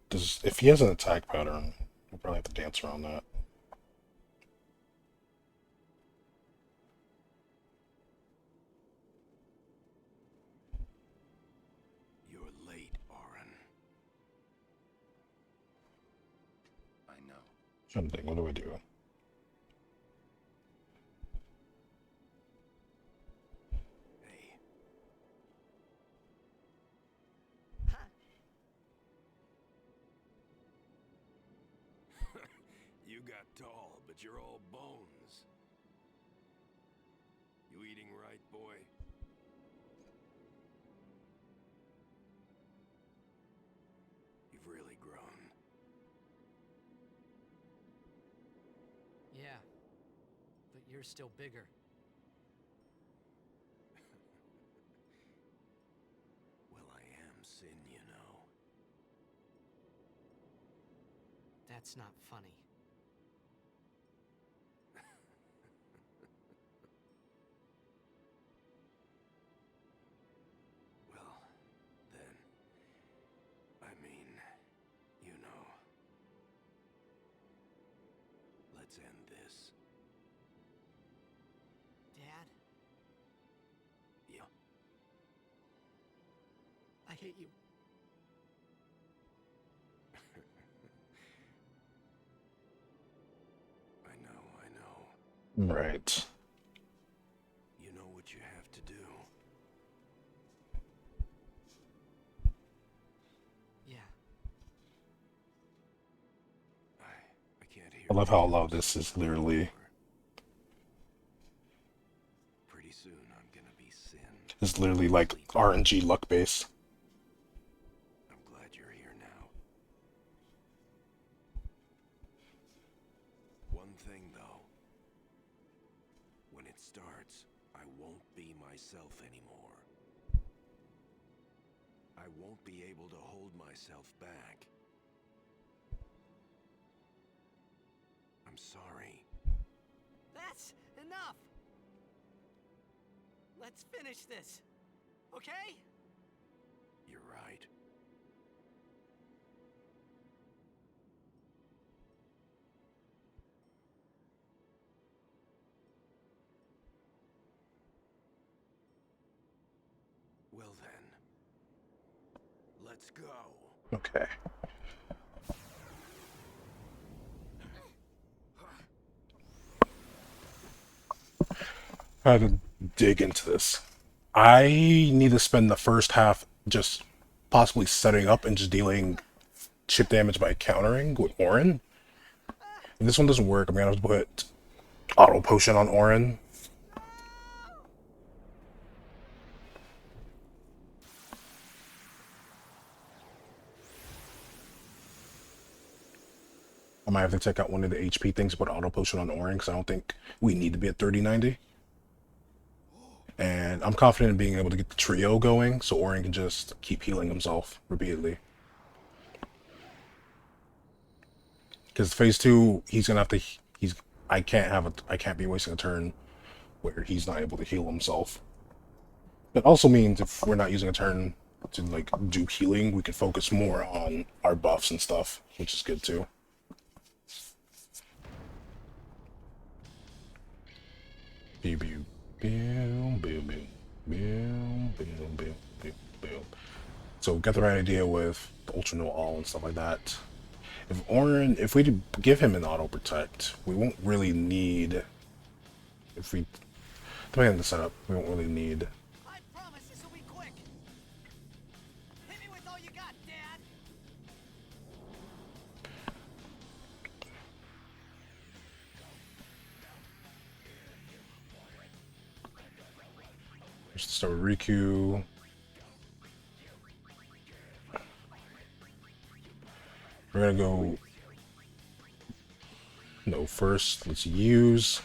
If he has an attack pattern, we'll probably have to dance around that. You're late, Oren. I know. Trying to think, what do I do? Hey, you got tall, but you're all bones. You eating right, boy? You've really grown. Yeah. But you're still bigger. Well, I am Sin, you know. That's not funny. Well, then, I mean, you know. Let's end this. Dad, Yeah. I hate you. I know. Right. You know what you have to do. Yeah. I can't hear. I love how a lot of this is literally. Pretty soon I'm gonna be Sin. Is literally like RNG luck base. I'm glad you're here now. One thing though. When it starts, I won't be myself anymore. I won't be able to hold myself back. I'm sorry. That's enough! Let's finish this, okay? You're right. Well then, let's go. Okay. I had to dig into this. I need to spend the first half just possibly setting up and just dealing chip damage by countering with Orin. If this one doesn't work, I'm gonna have to put auto potion on Orin. I might have to check out one of the HP things, put auto potion on Orin, because I don't think we need to be at 3090. And I'm confident in being able to get the trio going, so Orin can just keep healing himself repeatedly. Because phase 2, he's gonna have to. I can't be wasting a turn where he's not able to heal himself. That also means if we're not using a turn to like do healing, we can focus more on our buffs and stuff, which is good too. Pew pew pew pew pew pew pew pew pew pew. So get the right idea with the ultra no all and stuff like that. If we give him an auto protect, we won't really need. If we depending on the setup, we won't really need. I promise this will be quick. Hit me with all you got, Dad. Just start with Riku. We're gonna go. No, first let's use.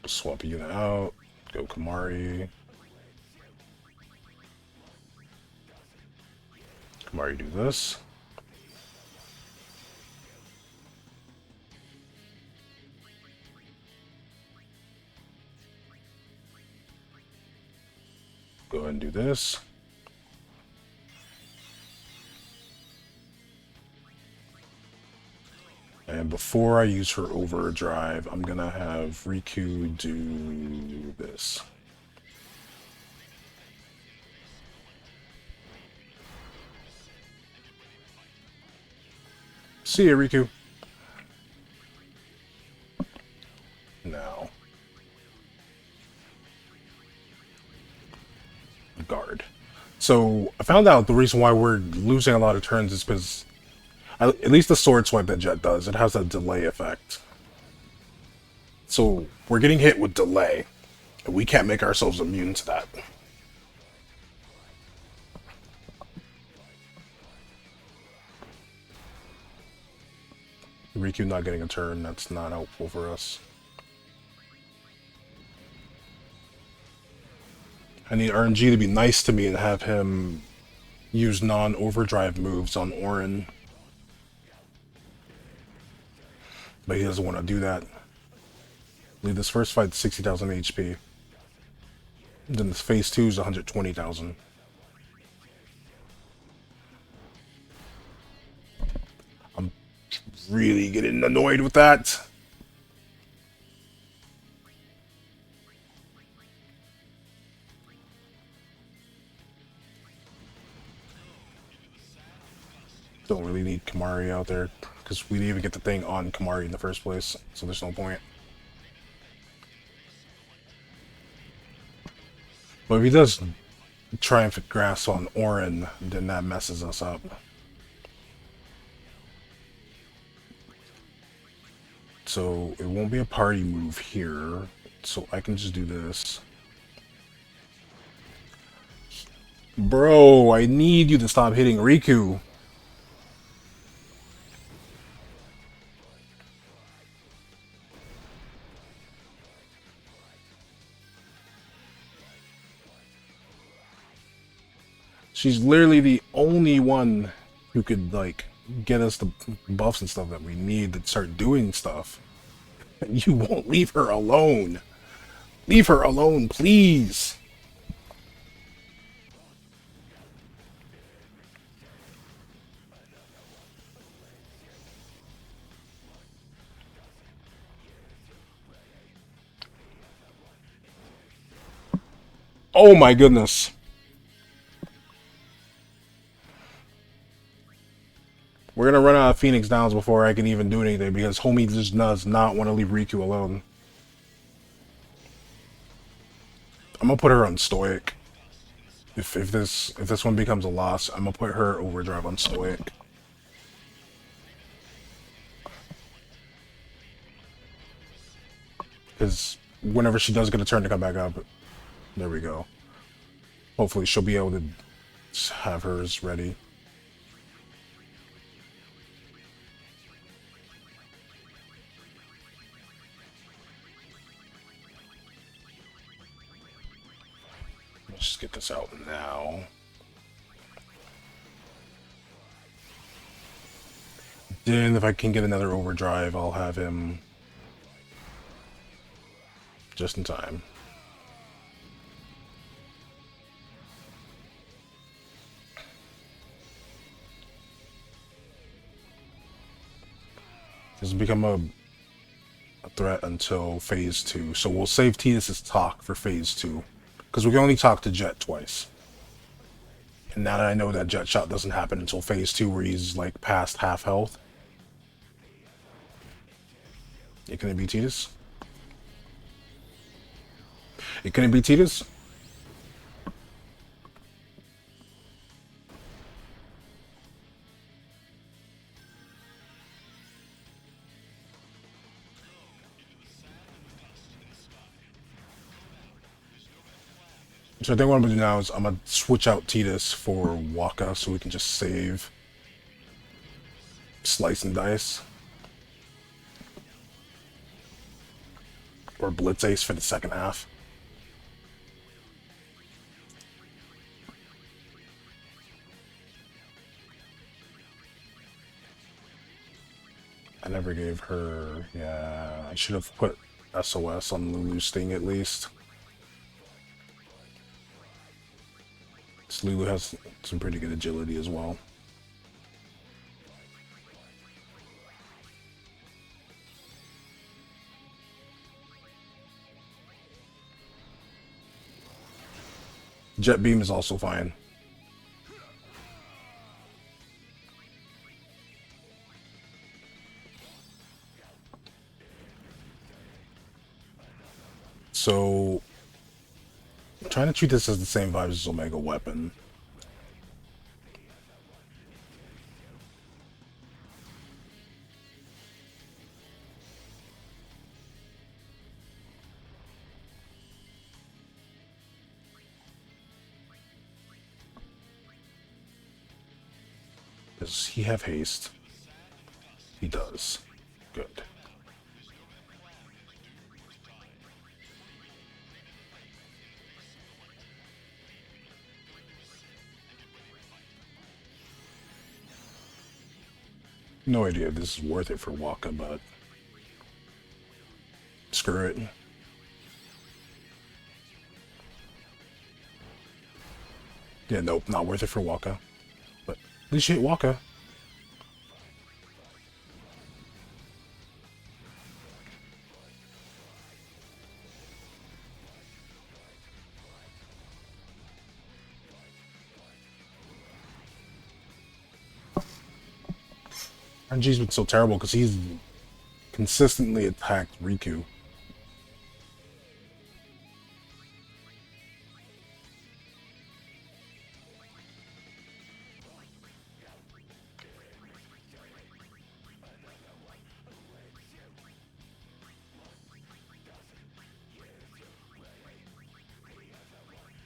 Swap a unit out. Go Kamari. Kamari do this. Go ahead and do this. And before I use her overdrive, I'm gonna have Riku do this. See ya, Riku. Now. Guard. So, I found out the reason why we're losing a lot of turns is because, at least the sword swipe that Jet does, it has a delay effect. So, we're getting hit with delay, and we can't make ourselves immune to that. Riku not getting a turn, that's not helpful for us. I need RNG to be nice to me and have him use non-overdrive moves on Orin. But he doesn't want to do that. Leave this first fight 60,000 HP. Then this phase 2 is 120,000. I'm really getting annoyed with that. Don't really need Kamari out there, because we didn't even get the thing on Kamari in the first place, so there's no point. But if he does Triumphant Grasp on Orin, then that messes us up. So it won't be a party move here, so I can just do this. Bro, I need you to stop hitting Riku. She's literally the only one who could, like, get us the buffs and stuff that we need to start doing stuff. You won't leave her alone. Leave her alone, please. Oh my goodness. We're gonna run out of Phoenix Downs before I can even do anything because homie just does not want to leave Riku alone. I'm gonna put her on Stoic. If this one becomes a loss, I'm gonna put her overdrive on Stoic. Because whenever she does get a turn to come back up, there we go. Hopefully she'll be able to have hers ready. Let's just get this out now. Then if I can get another overdrive, I'll have him just in time. This has become a threat until phase 2. So we'll save Tidus's talk for phase 2. Because we can only talk to Jet twice. And now that I know that Jet Shot doesn't happen until phase 2 where he's like past half health. It couldn't be Tidus? It couldn't be Tidus? So I think what I'm gonna do now is I'm gonna switch out Tidus for Waka so we can just save Slice and Dice. or Blitz Ace for the second half. I never gave her. Yeah, I should have put SOS on Lulu Sting at least. This Lulu has some pretty good agility as well. Jet Beam is also fine. So, I'm trying to treat this as the same vibes as Omega Weapon. Does he have haste? He does. Good. No idea if this is worth it for Waka, but screw it. Yeah, nope, not worth it for Waka. But at least you hit Waka. RNG's been so terrible because he's consistently attacked Riku.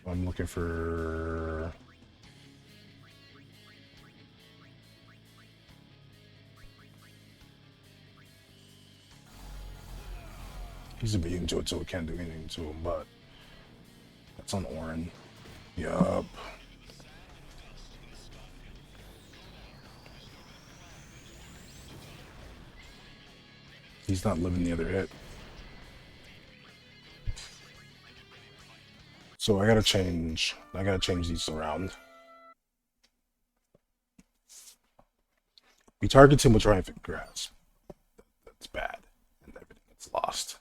I'm looking for... He's immune to it, so it can't do anything to him, but... That's on Orin. Yup. He's not living the other hit. So I gotta change these around. We target too much Rhythmic Grasp. That's bad. And everything gets lost.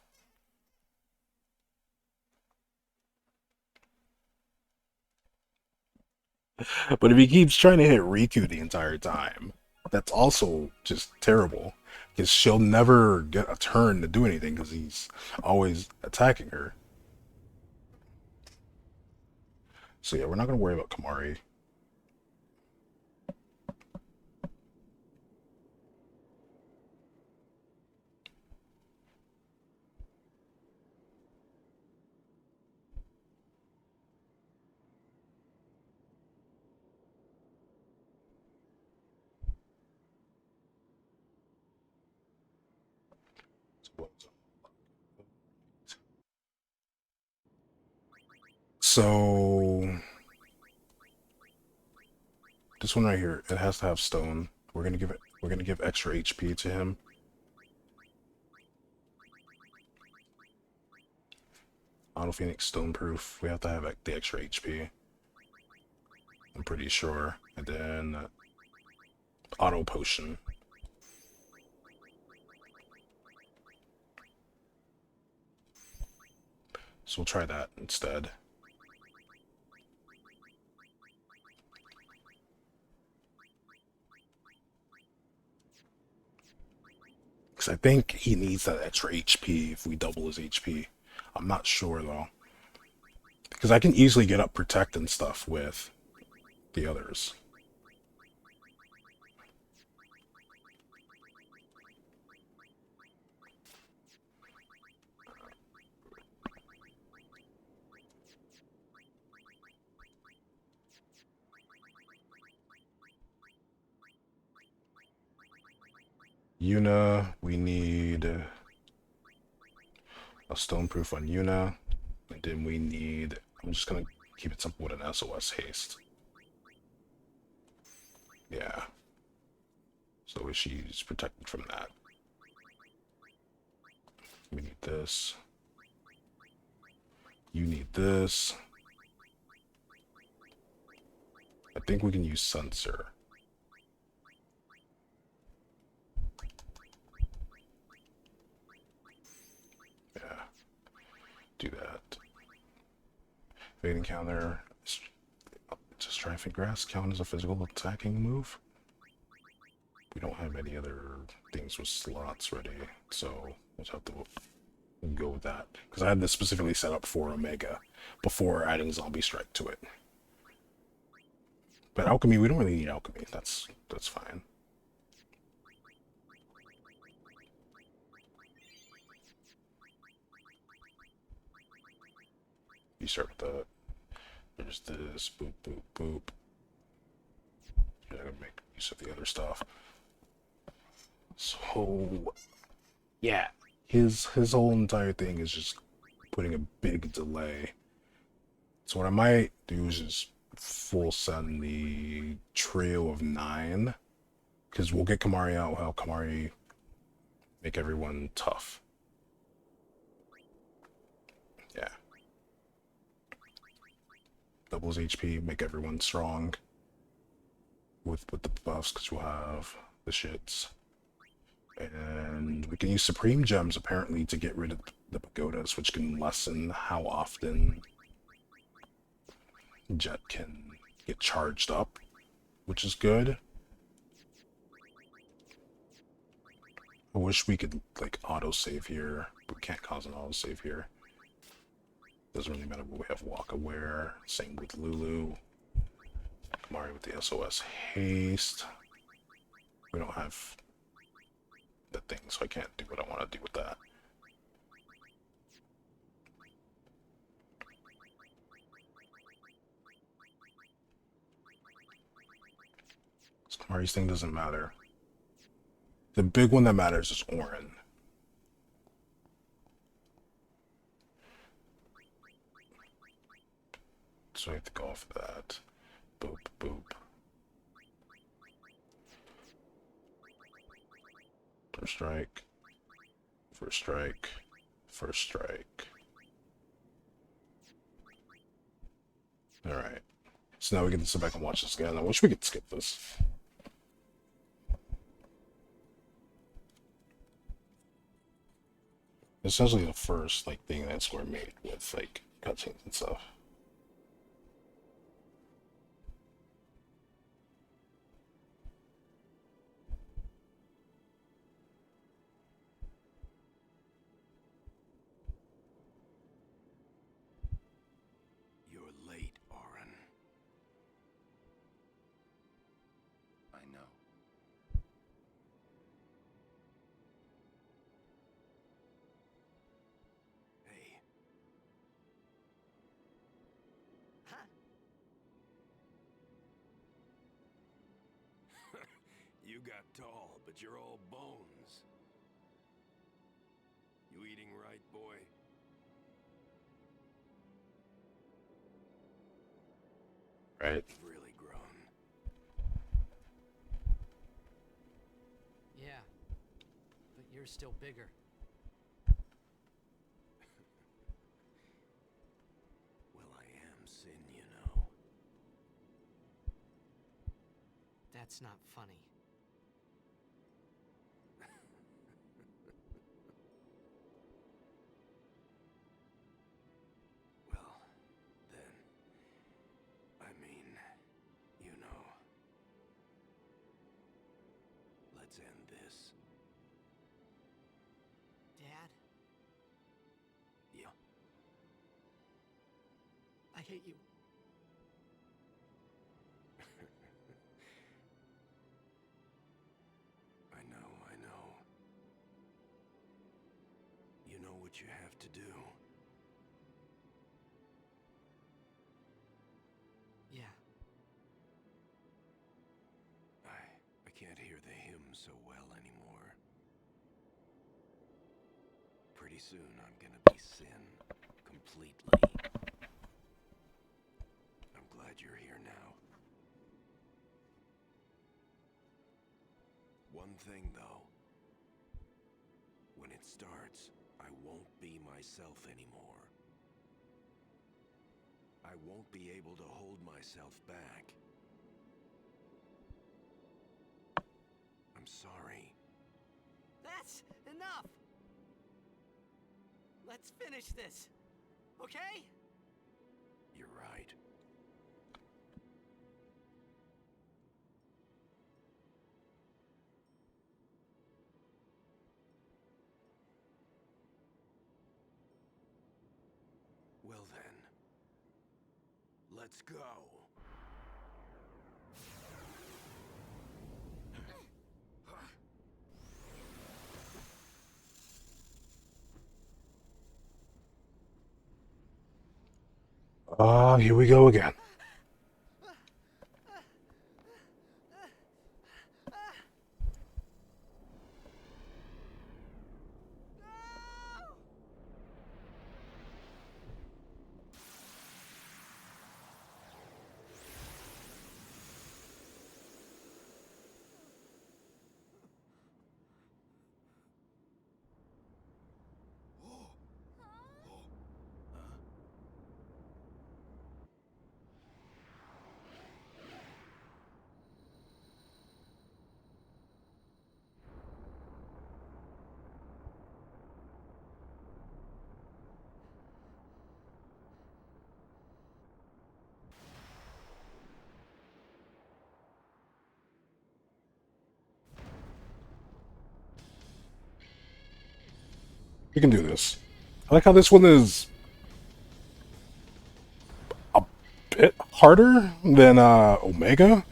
But if he keeps trying to hit Riku the entire time, that's also just terrible. Because she'll never get a turn to do anything because he's always attacking her. So yeah, we're not going to worry about Kamari. So this one right here, it has to have stone. We're gonna give extra HP to him. Auto Phoenix Stone Proof. We have to have the extra HP. I'm pretty sure. And then Auto Potion. So we'll try that instead. Because I think he needs that extra HP if we double his HP. I'm not sure though. Because I can easily get up Protect and stuff with the others. Yuna, we need... a stoneproof on Yuna, and then we need. I'm just gonna keep it simple with an SOS haste. Yeah. So she's protected from that. We need this. You need this. I think we can use Sensor. Yeah. Do that. Fading counter. Just try to figure out count as a physical attacking move. We don't have any other things with slots ready, so we'll have to go with that. Because I had this specifically set up for Omega before adding Zombie Strike to it. But Alchemy, we don't really need Alchemy. That's fine. You start with that. There's this. Boop, boop, boop. You're gonna make use of the other stuff. So, yeah. His whole entire thing is just putting a big delay. So what I might do is just full send the trio of 9. Because we'll get Kamari out, we'll have Kamari make everyone tough. Yeah. Doubles HP, make everyone strong. With the buffs, because we'll have the shits. And we can use Supreme Gems, apparently, to get rid of the pagodas, which can lessen how often Jet can get charged up, which is good. I wish we could, like, autosave here, but we can't cause an autosave here. Doesn't really matter what we have Walk Aware. Same with Lulu. Kamari with the SOS Haste. We don't have the thing, so I can't do what I want to do with that. So Kamari's thing doesn't matter. The big one that matters is Orin. So I have to go off of that. Boop, boop. First strike. First strike. First strike. Alright. So now we get to sit back and watch this again. I wish we could skip this. Essentially the first like thing that Square made with like cutscenes and stuff. You're late, Orin. I know. Hey, Huh? you got tall, but you're all bones. You eating right, boy? Right? You've really grown. Yeah. But you're still bigger. Well, I am Sin, you know. That's not funny. Well, then, I mean, you know. Let's end this. Dad, Yeah. I hate you. I know. You know what you have to do. Yeah. I can't hear the hymn so well anymore. Pretty Pretty soon I'm gonna be Sin. Completely. I'm glad you're here now. One thing, though. When it starts, I won't be myself anymore. I won't be able to hold myself back. I'm sorry. That's enough. Let's finish this. Okay? You're right. Well then, let's go. Ah, here we go again. We can do this. I like how this one is a bit harder than Omega.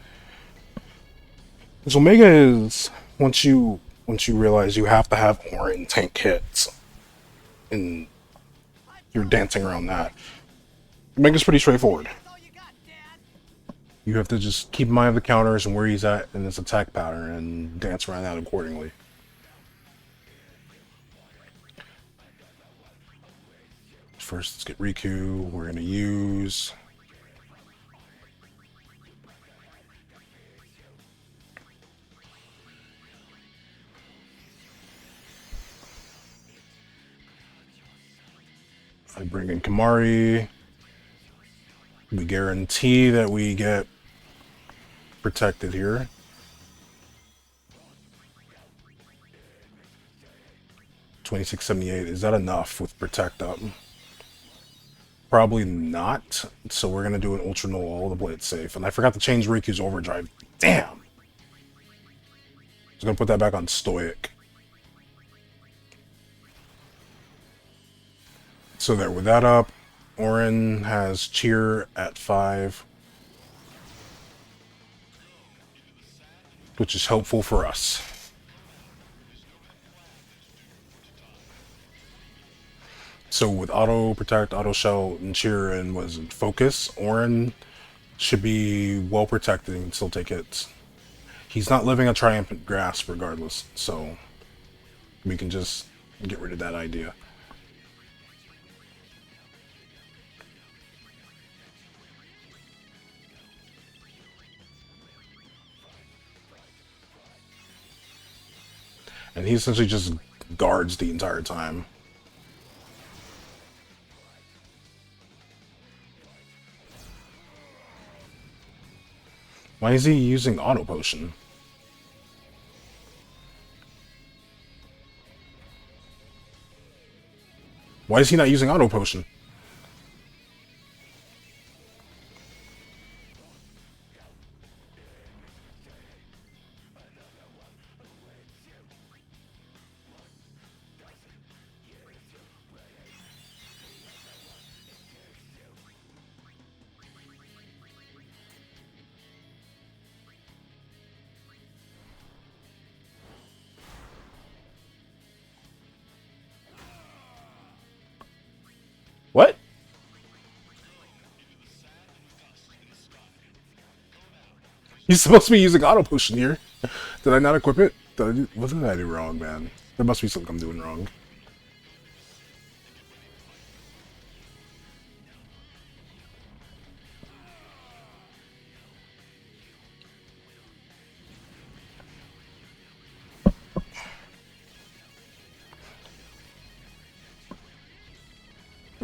Because Omega is once you realize you have to have Orin tank hits, and you're dancing around that. Omega's pretty straightforward. That's all you got, Dad. You have to just keep in mind the counters and where he's at in his attack pattern and dance around that accordingly. First, let's get Riku. We're going to use... I bring in Kamari. We guarantee that we get protected here. $26.78. Is that enough with protect up? Probably not. So we're gonna do an ultra null to play it safe. And I forgot to change Riku's overdrive. Damn. I was gonna put that back on stoic. So there, with that up, Orin has cheer at 5, which is helpful for us. So with auto protect, auto shell, and cheer, and was focus, Orin should be well protected and still take hits. He's not living a triumphant grasp regardless, so we can just get rid of that idea. And he essentially just guards the entire time. Why is he using auto potion? Why is he not using auto potion? What? He's supposed to be using auto potion here. Did I not equip it? What did I do wrong, man? There must be something I'm doing wrong.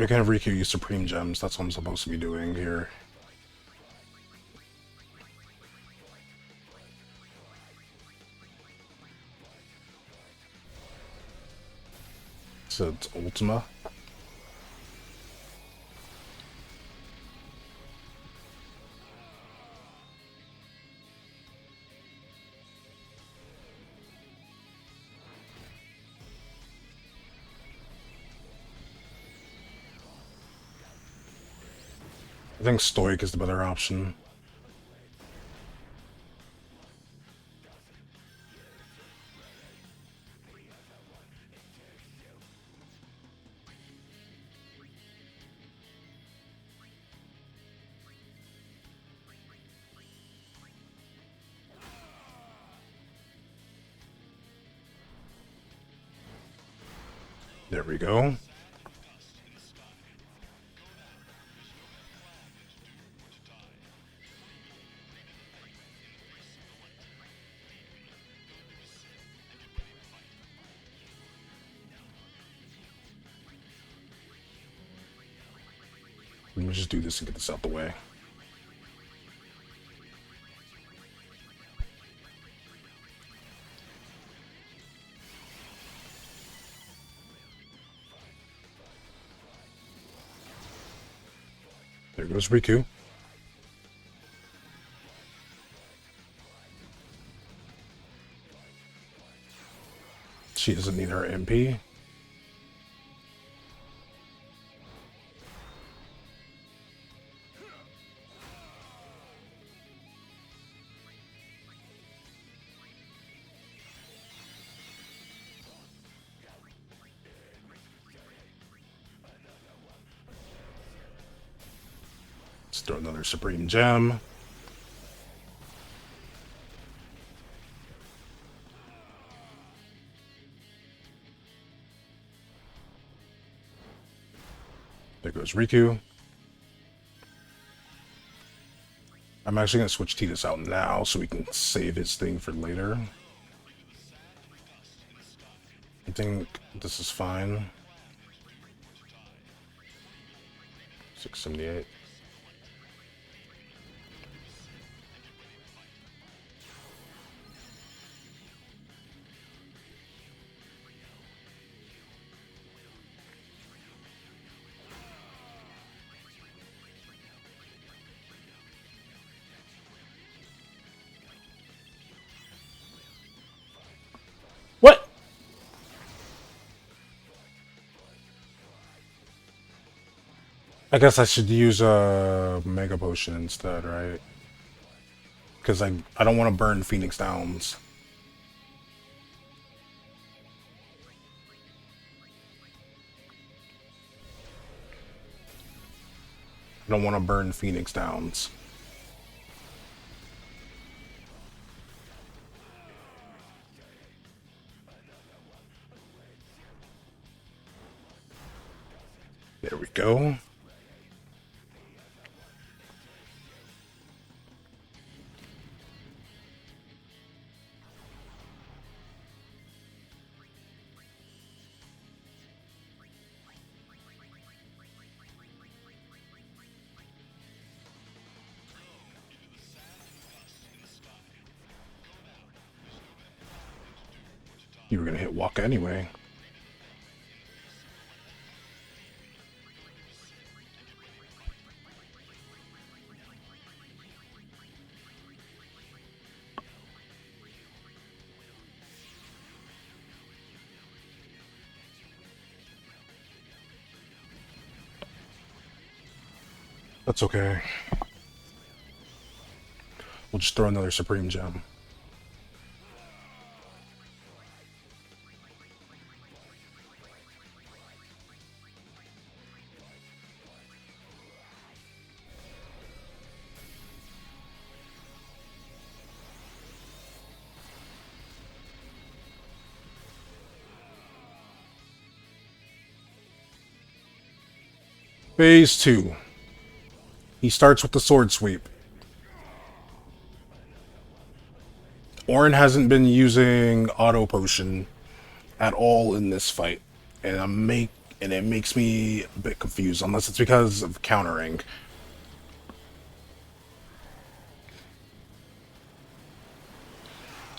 We can have Riku use Supreme Gems. That's what I'm supposed to be doing here. So it's Ultima. I think Stoic is the better option. There we go. Let me just do this and get this out the way. There goes Riku. She doesn't need her MP. Let's throw another Supreme Gem. There goes Riku. I'm actually going to switch Tidus out now so we can save his thing for later. I think this is fine. 678. What? I guess I should use a Mega Potion instead, right? Because I don't want to burn Phoenix Downs. I don't want to burn Phoenix Downs. There we go. You were gonna hit Waka anyway. That's okay. We'll just throw another Supreme Gem. Phase 2. He starts with the Sword Sweep. Orin hasn't been using Auto Potion at all in this fight. And and it makes me a bit confused, unless it's because of countering.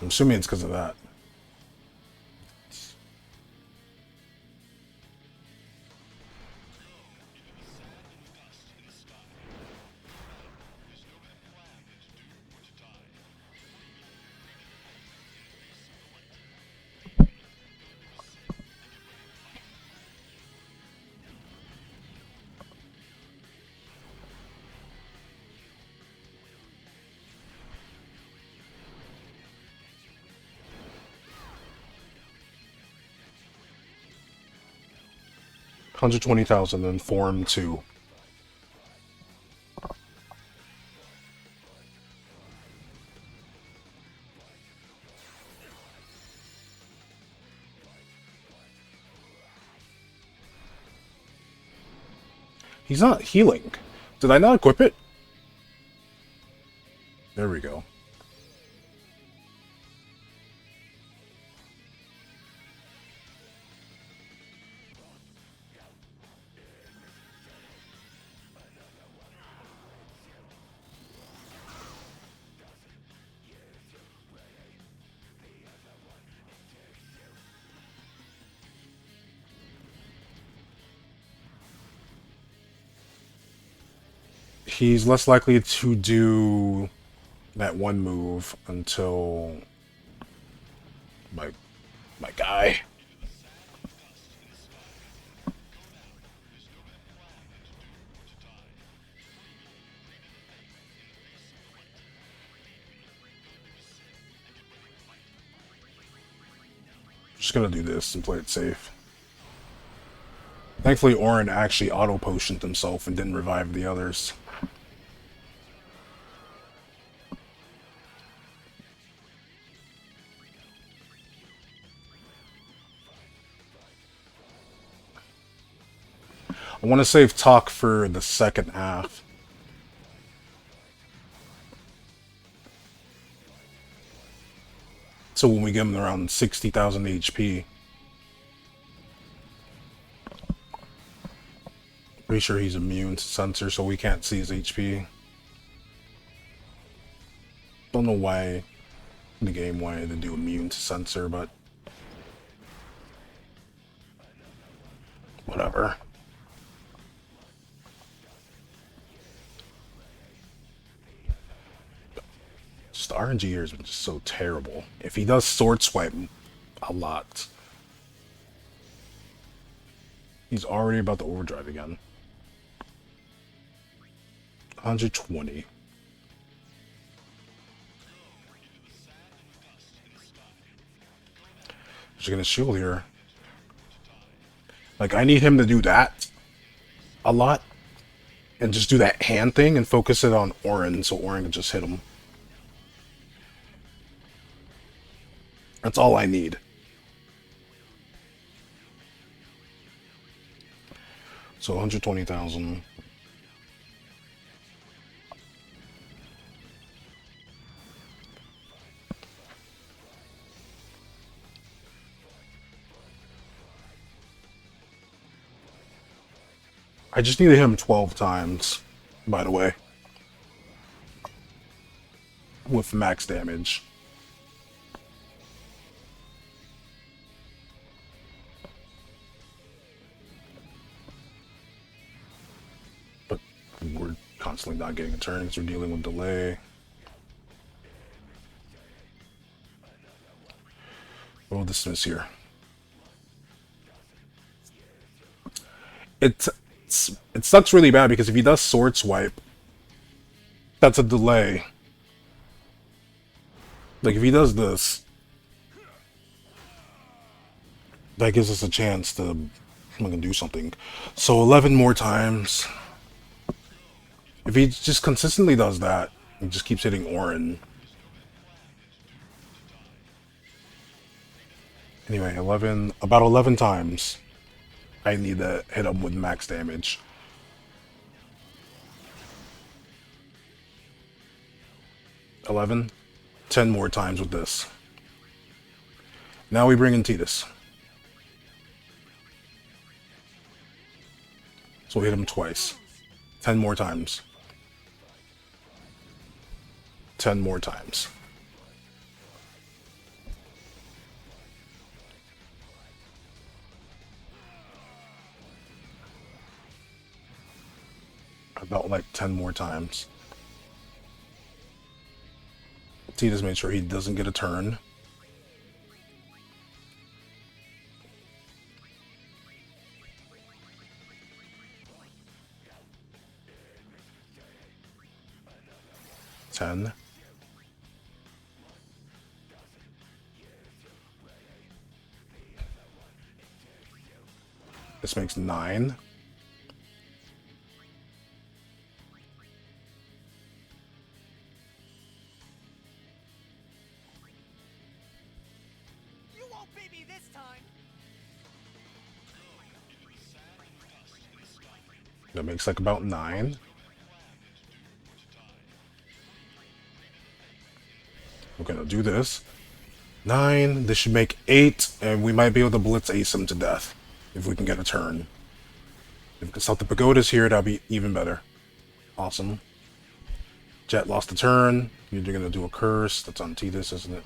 I'm assuming it's because of that. $120,000 in Form 2. He's not healing. Did I not equip it? There we go. He's less likely to do that one move until my my guy. Just gonna do this and play it safe. Thankfully, Orin actually auto-potioned himself and didn't revive the others. I want to save talk for the second half. So when we get him around 60,000 HP. Pretty sure he's immune to sensor, so we can't see his HP. Don't know why the game wanted to do immune to sensor, but whatever. Just the RNG here has been just so terrible. If he does sword swipe a lot, he's already about to overdrive again. 120. Just gonna shield here. Like, I need him to do that a lot and just do that hand thing and focus it on Orin so Orin can just hit him. That's all I need. So 120,000. I just need to hit him 12 times, by the way. With max damage. But we're constantly not getting a turn because we're dealing with delay. We'll dismiss here. It sucks really bad because if he does sword swipe, that's a delay. Like, if he does this, that gives us a chance to fucking do something. So 11 more times. If he just consistently does that, he just keeps hitting Orin. Anyway, about 11 times. I need to hit him with max damage. 11. 10 more times with this. Now we bring in Titus. So we'll hit him twice. 10 more times. 10 more times. About like 10 more times. T just made sure he doesn't get a turn. Ten. This makes 9. You won't beat me this time. That makes like about 9. We're gonna do this. 9. This should make 8, and we might be able to blitz ace him to death if we can get a turn. If we can stop the pagodas here, that'll be even better. Awesome. Jet lost the turn. You're gonna do a curse. That's on Titus, isn't it?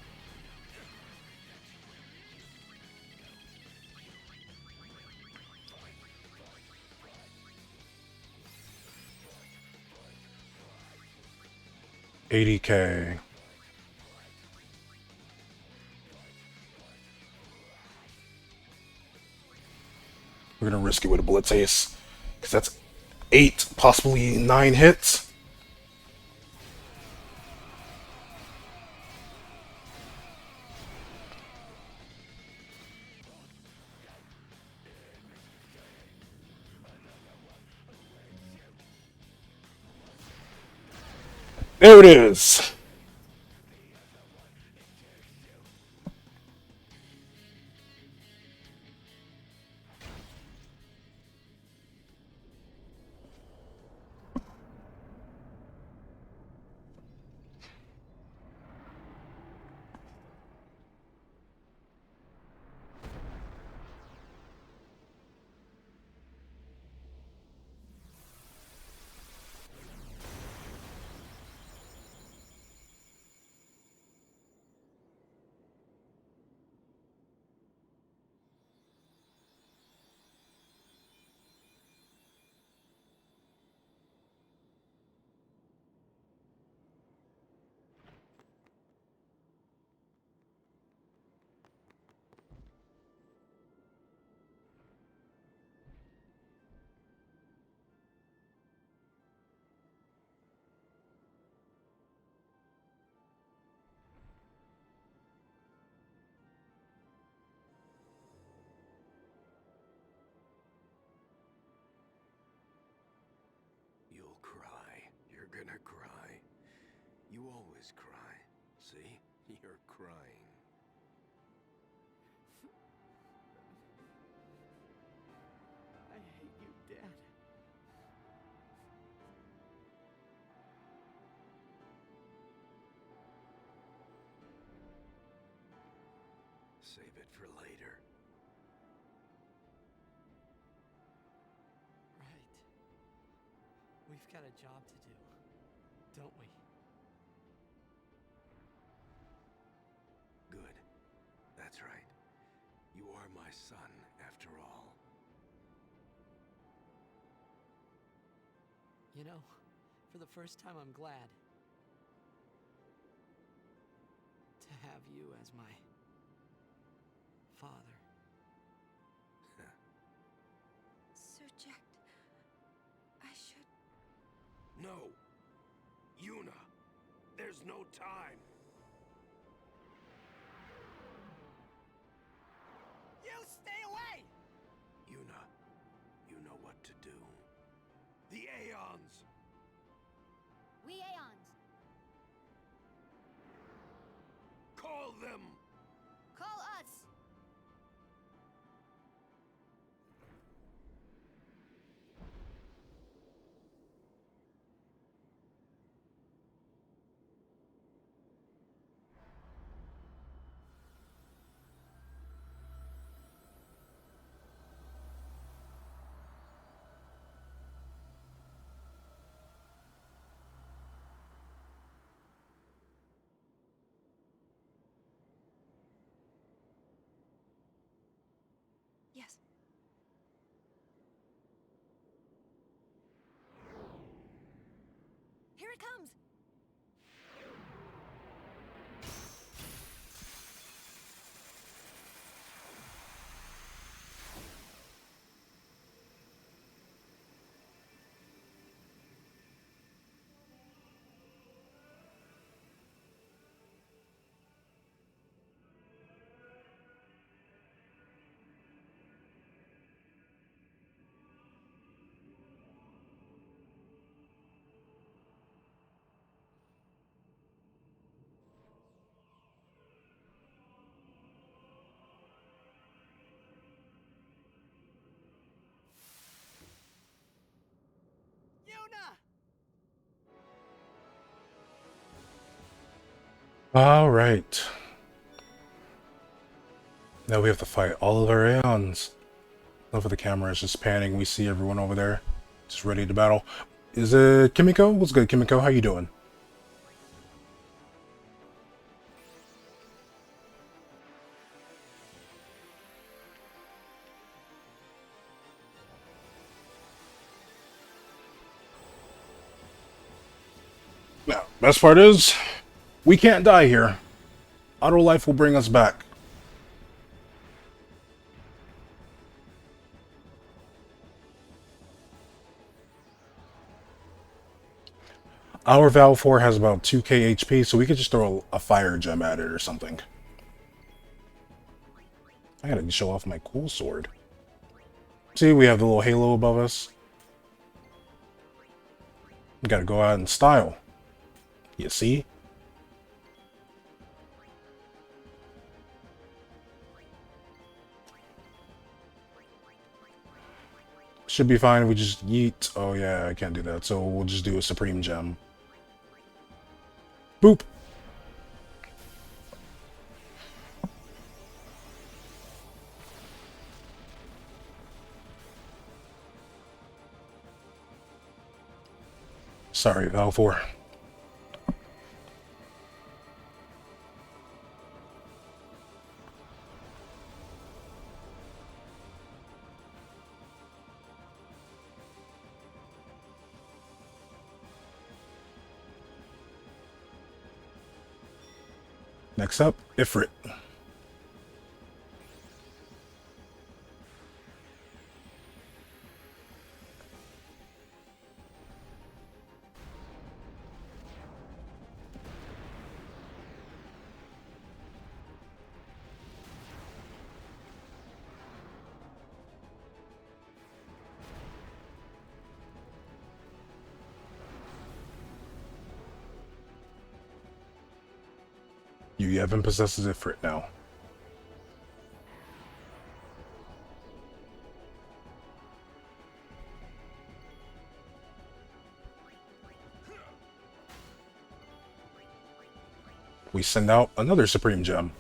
$80K. We're gonna risk it with a blitz ace, because that's 8, possibly 9 hits. There it is. You'll cry. You're gonna cry. You always cry. See? You're crying. I hate you, Dad. Save it for later. Right. We've got a job to do, don't we? Good. That's right. You are my son, after all. You know, for the first time, I'm glad to have you as my father. Sir Jack, I should... No! Yuna! There's no time! You stay away! Yuna, you know what to do. The Aeons! We Aeons, Call them! call us! it comes! Yuna! All right. Now we have to fight all of our Aeons. Love for the camera is just panning. We see everyone over there, just ready to battle. Is it Kimiko? What's good, Kimiko? How you doing? Now, best part is, we can't die here. Auto life will bring us back. Our Valve 4 has about 2k HP, so we could just throw a fire gem at it or something. I gotta show off my cool sword. See, we have the little halo above us. We gotta go out in style. You see? Should be fine if we just yeet. Oh yeah, I can't do that, so we'll just do a Supreme Gem. Boop! Sorry, Val 4. Next up, Ifrit. You haven't possesses Ifrit now. We send out another Supreme Gem.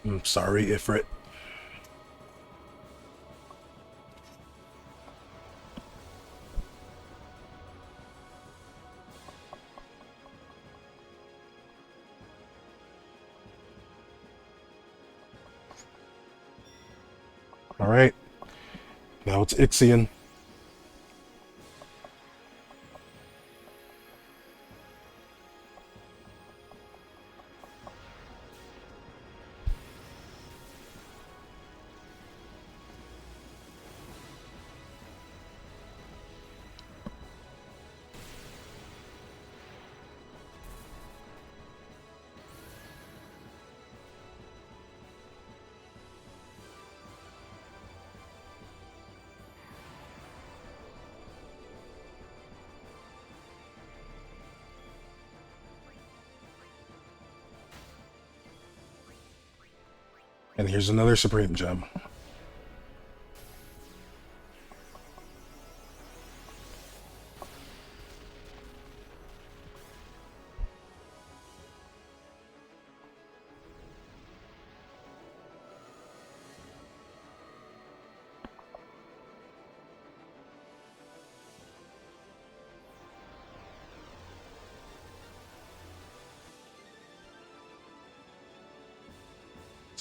I'm sorry, Ifrit. Alright. Now it's Ixion. And here's another Supreme Gem.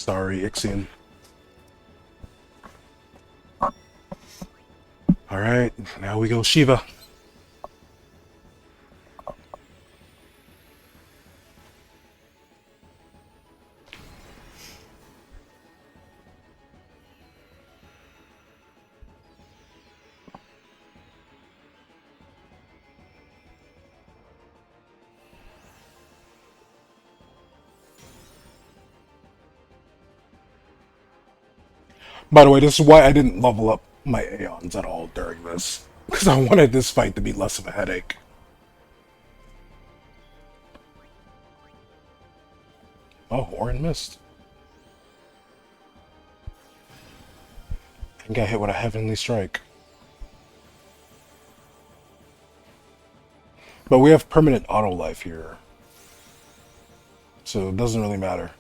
Sorry, Ixion. Alright, now we go Shiva. By the way, this is why I didn't level up my Aeons at all during this. Because I wanted this fight to be less of a headache. Oh, Orin missed. And got hit with a Heavenly Strike. But we have permanent auto life here. So it doesn't really matter.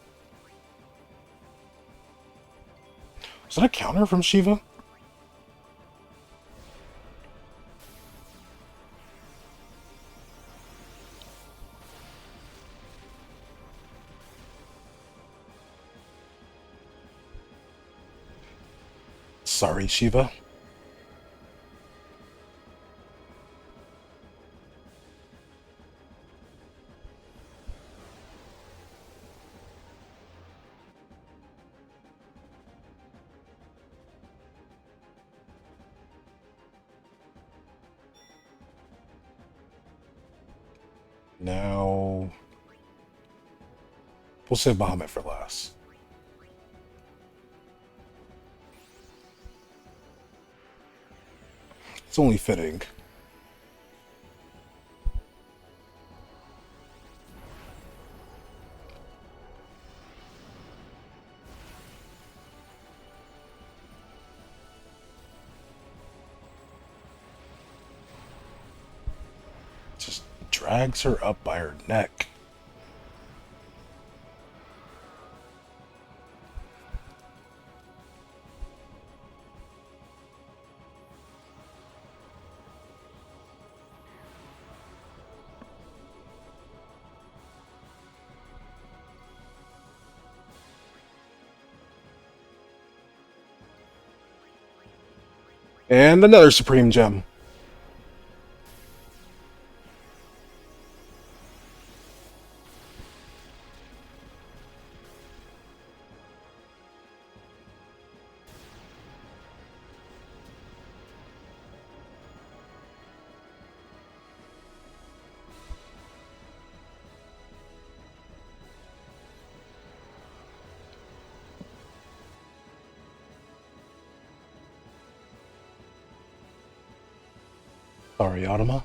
Was that a counter from Shiva? Sorry, Shiva. Now... we'll save Bahamut for last. It's only fitting. Just drags her up by her neck. And another Supreme Gem. Sorry, Automa.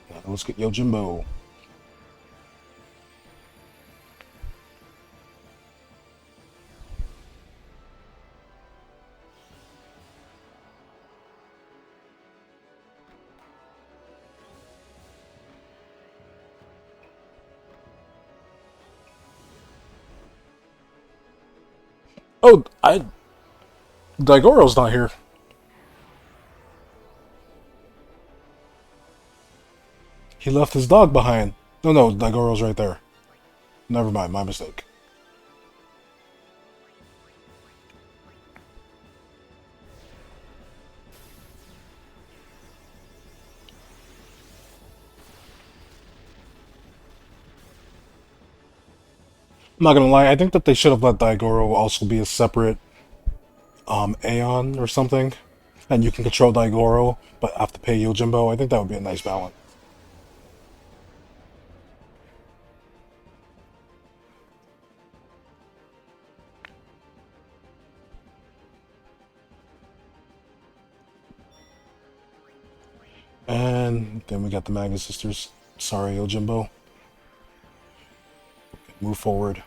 Now let's get Yojimbo. Oh, Daigoro's not here. He left his dog behind. No, Daigoro's right there. Never mind, my mistake. I'm not gonna lie, I think that they should have let Daigoro also be a separate Aeon or something. And you can control Daigoro, but have to pay Yojimbo. I think that would be a nice balance. And then we got the Magnus Sisters. Sorry, Yojimbo. Move forward.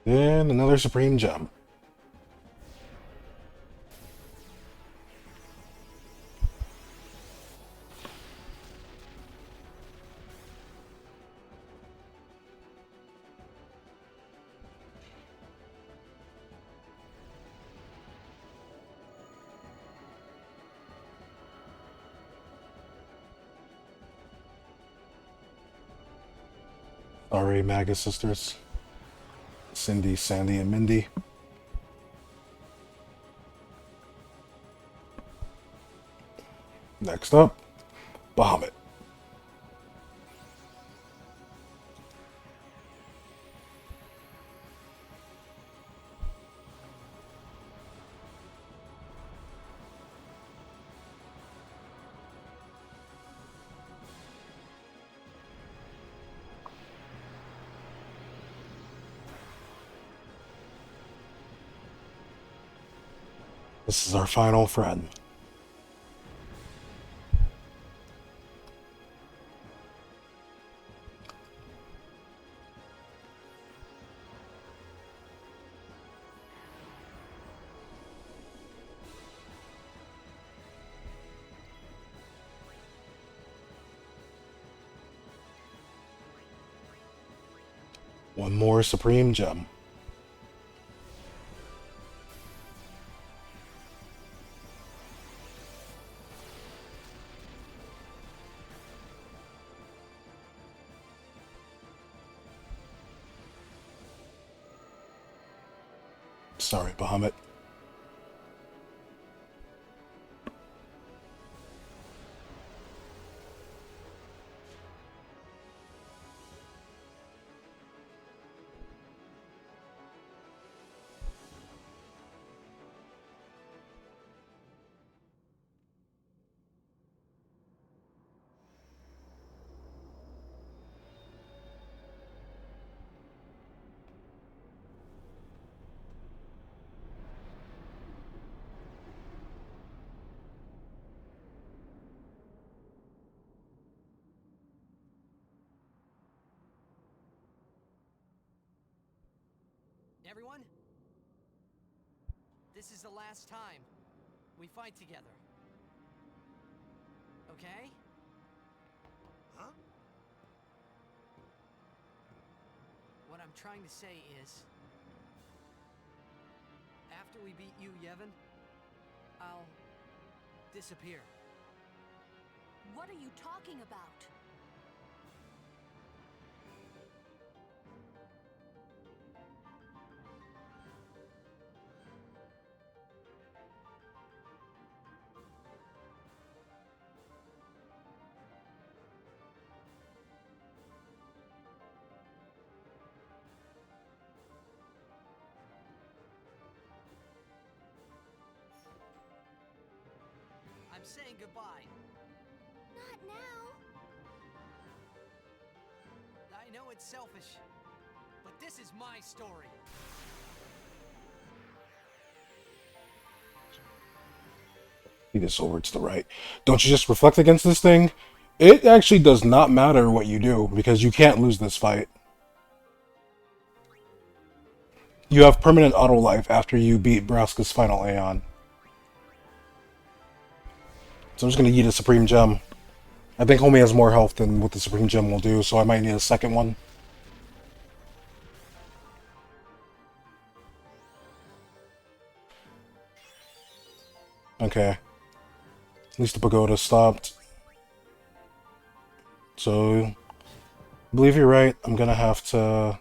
Then another Supreme Gem. Sorry, Magus sisters. Cindy, Sandy, and Mindy. Next up, Bahamut. This is our final friend. One more Supreme Gem. Sorry, Bahamut. Everyone? This is the last time we fight together. Okay? Huh? What I'm trying to say is, after we beat you, Yevon, I'll disappear. What are you talking about? I'm saying goodbye. Not now. I know it's selfish, but this is my story. See this over to the right. Don't you just reflect against this thing? It actually does not matter what you do, because you can't lose this fight. You have permanent auto life after you beat Braska's final Aeon. So I'm just going to eat a Supreme Gem. I think Homie has more health than what the Supreme Gem will do, so I might need a second one. Okay. At least the pagoda stopped. So, I believe you're right. I'm gonna have to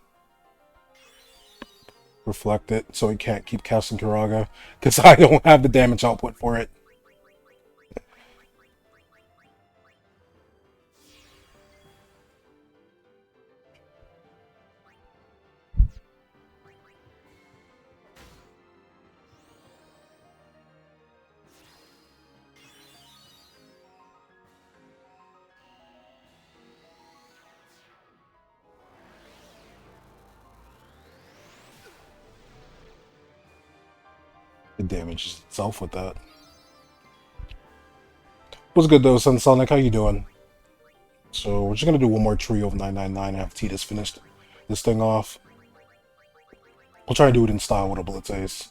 reflect it so it can't keep casting Kiraga, because I don't have the damage output for it. It damages itself with that. What's good though, Sun Sonic? How you doing? So we're just gonna do one more trio of 999 and have Titus finished this thing off. We'll try to do it in style with a Blitz Ace.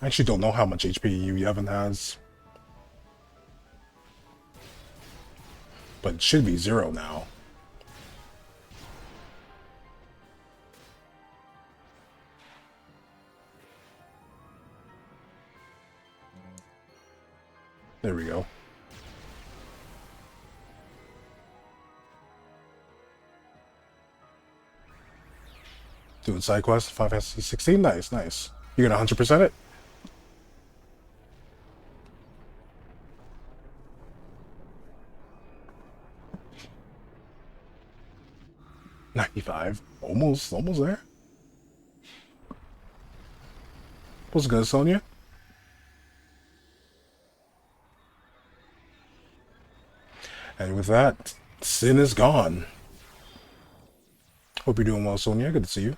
I actually don't know how much HP Yevon has. But it should be 0 now. There we go. Doing side quest, 5S16, nice, nice. You're gonna 100% it? $95. Almost there. What's good, Sonya? And with that, Sin is gone. Hope you're doing well, Sonya. Good to see you.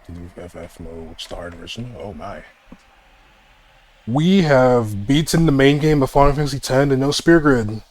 New FF mode, which is the hard version. Oh my. We have beaten the main game of Final Fantasy X and no Spear Grid.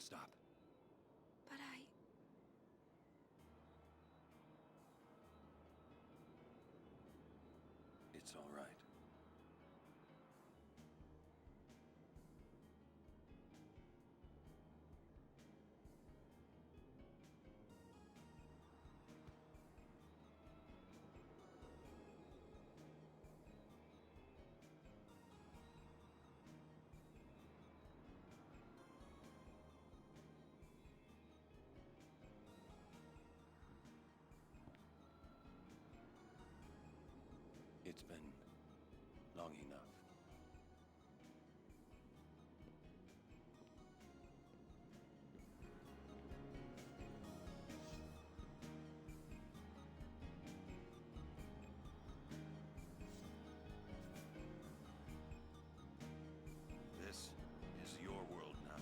Don't stop. But It's all right. It's been long enough. This is your world now.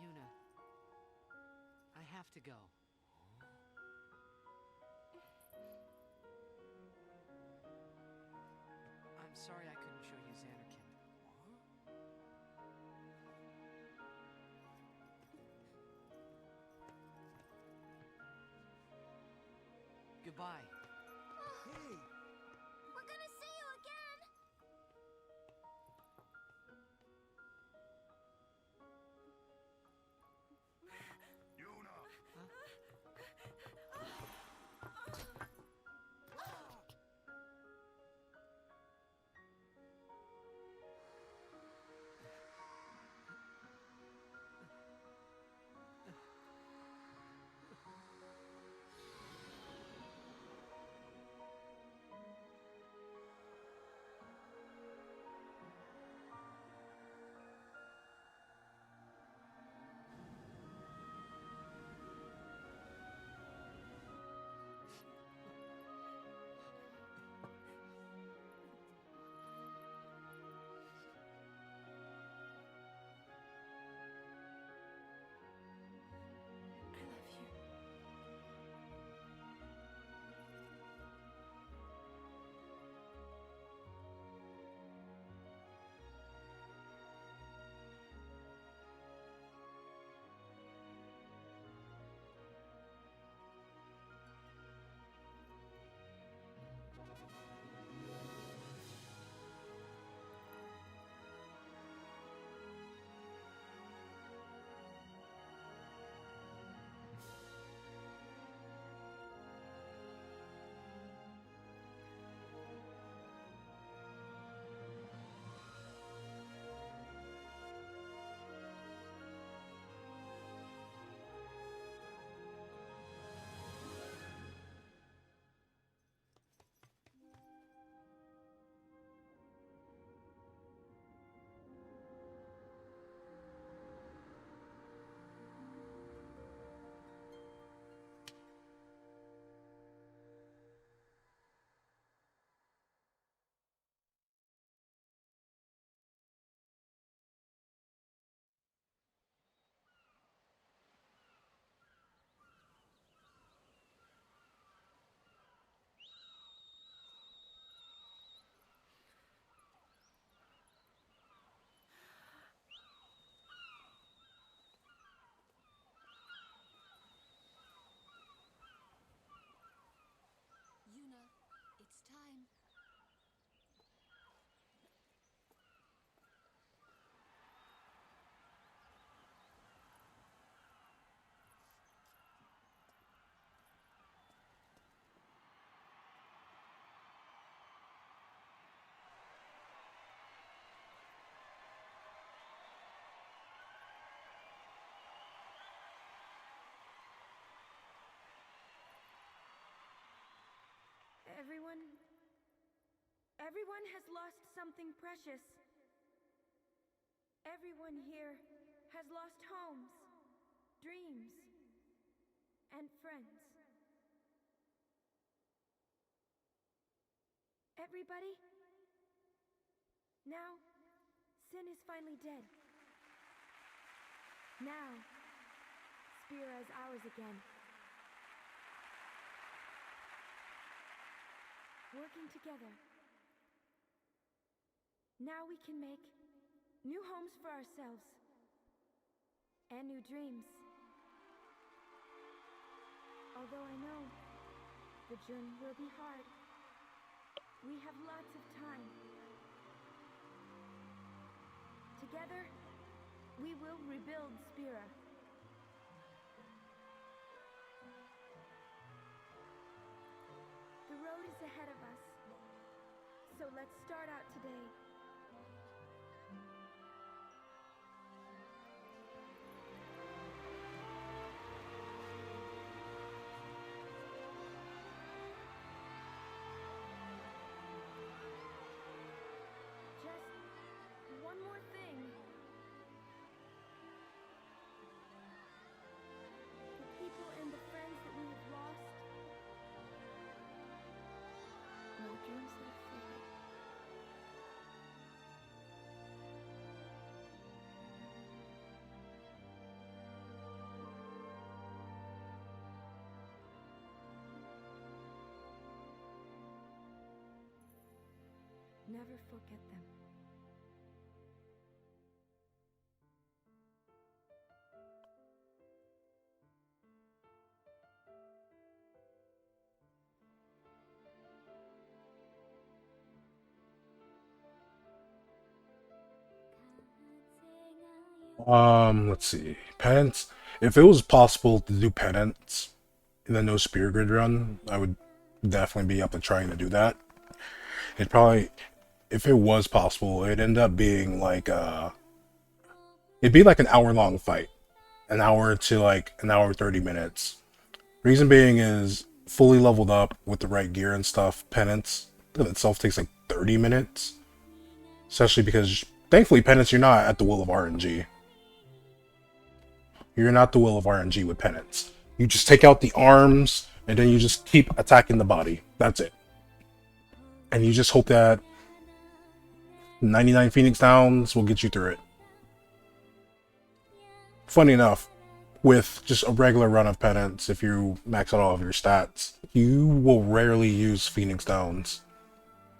Yuna, I have to go. I'm sorry I couldn't show you Xanarkand. Goodbye. Hey! we're gonna see you again. Yuna! Everyone has lost something precious. Everyone here has lost homes, dreams, and friends. Everybody? Now, sin is finally dead. Now, Spira is ours again. Working together. Now we can make new homes for ourselves and new dreams. Although I know the journey will be hard, we have lots of time. Together, we will rebuild Spira. The road is ahead of us, so let's start out today. Just one more thing. The people and the friends that we have lost. No dreams that have faded. Never forget them. Let's see. Penance. If it was possible to do penance in the no spear grid run, I would definitely be up to trying to do that. It probably, if it was possible, it'd end up being like it'd be like an hour-long fight, an hour to like an hour 30 minutes. Reason being is fully leveled up with the right gear and stuff. Penance in itself takes like 30 minutes, especially because thankfully penance you're not at the will of RNG. You're not the will of RNG with penance. You just take out the arms and then you just keep attacking the body. That's it. And you just hope that 99 Phoenix Downs will get you through it. Funny enough, with just a regular run of penance, if you max out all of your stats, you will rarely use Phoenix Downs.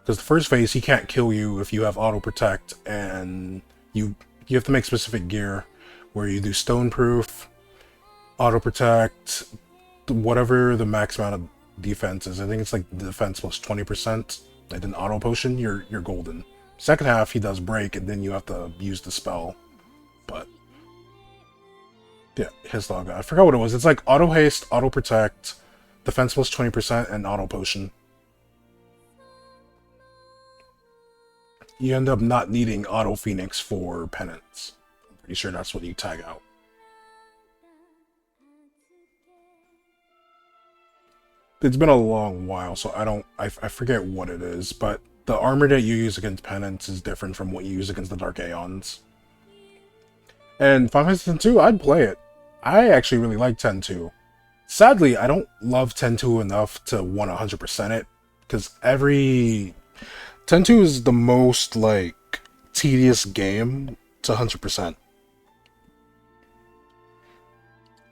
Because the first phase, he can't kill you if you have auto protect, and you have to make specific gear where you do stone proof, auto protect, whatever the max amount of defense is. I think it's like defense plus 20%, and then auto potion, you're golden. Second half, he does break, and then you have to use the spell. But yeah, his log. I forgot what it was. It's like auto haste, auto protect, defense plus 20%, and auto potion. You end up not needing auto phoenix for penance. I'm pretty sure that's what you tag out. It's been a long while, so I forget what it is, but the armor that you use against penance is different from what you use against the Dark Aeons. And Final Fantasy X-2, I'd play it. I actually really like 10-2. Sadly, I don't love 10-2 enough to want 100% it, because 10-2 is the most, like, tedious game to 100%.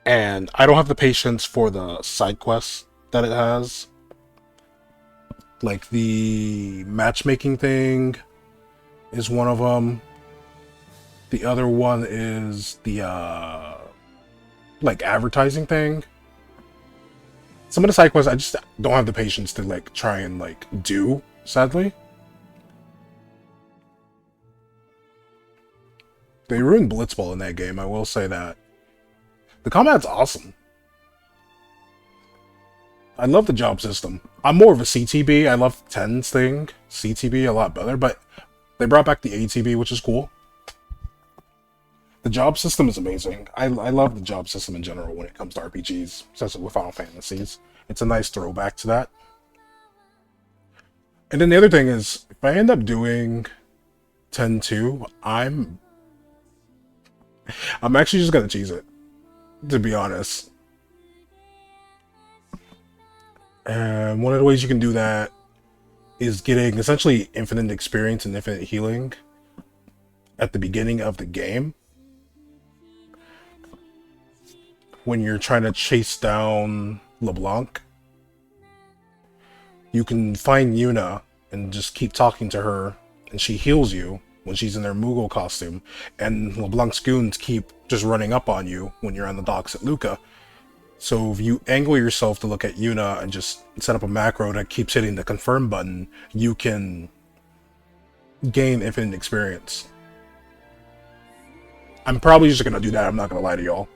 And I don't have the patience for the side quests that it has. Like, the matchmaking thing is one of them. The other one is the, like, advertising thing. Some of the side quests, I just don't have the patience to, like, try and, like, do, sadly. They ruined Blitzball in that game, I will say that. The combat's awesome. I love the job system. I'm more of a CTB. I love 10's thing. CTB a lot better, but they brought back the ATB, which is cool. The job system is amazing. I love the job system in general when it comes to RPGs, especially with Final Fantasies. It's a nice throwback to that. And then the other thing is, if I end up doing 10-2, I'm actually just gonna cheese it, to be honest. And one of the ways you can do that is getting essentially infinite experience and infinite healing at the beginning of the game when you're trying to chase down LeBlanc. You can find Yuna and just keep talking to her, and she heals you when she's in their Moogle costume, and LeBlanc's goons keep just running up on you when you're on the docks at Luca. So if you angle yourself to look at Yuna and just set up a macro that keeps hitting the confirm button, you can gain infinite experience. I'm probably just gonna do that, I'm not gonna lie to y'all.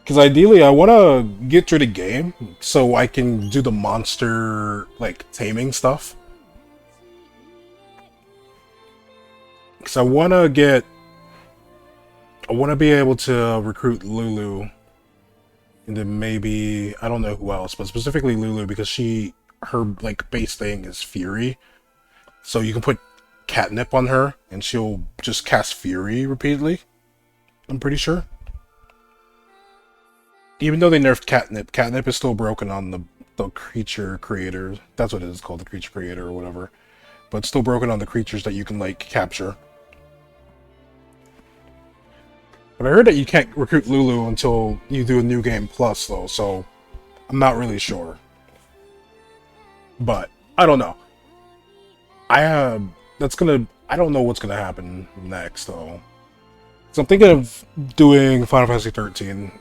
Because ideally, I want to get through the game so I can do the monster, like, taming stuff. Because I want to be able to recruit Lulu. And then maybe, I don't know who else, but specifically Lulu, because her, like, base thing is Fury. So you can put catnip on her, and she'll just cast Fury repeatedly. I'm pretty sure. Even though they nerfed catnip, catnip is still broken on the creature creator. That's what it is called, the creature creator or whatever. But it's still broken on the creatures that you can, like, capture. But I heard that you can't recruit Lulu until you do a new game plus, though, so I'm not really sure. But I don't know. I don't know what's gonna happen next, though. So I'm thinking of doing Final Fantasy 13.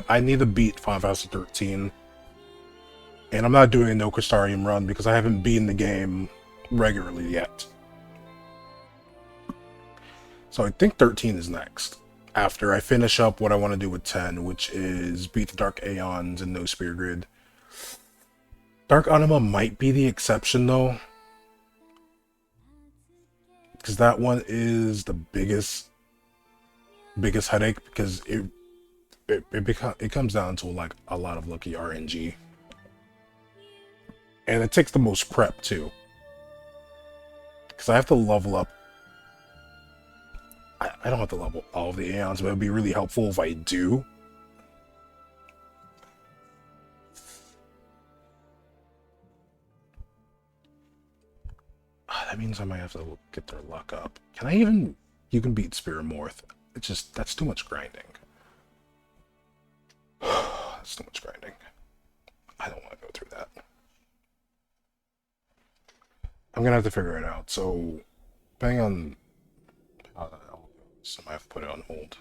I need to beat Final Fantasy 13. And I'm not doing a no Crystarium run because I haven't beaten the game regularly yet. So I think 13 is next. After I finish up what I want to do with 10, which is beat the Dark Aeons and no Spear Grid. Dark Anima might be the exception, though. Because that one is the biggest headache, because it comes down to, like, a lot of lucky RNG. And it takes the most prep, too. Because I have to level up. I don't have to level all of the Aeons, but it would be really helpful if I do. That means I might have to get their luck up. Can I even... You can beat Spirimorph. It's just... That's too much grinding. That's too much grinding. I don't want to go through that. I'm gonna have to figure it out. So, depending on how that all goes, I might have to put it on hold.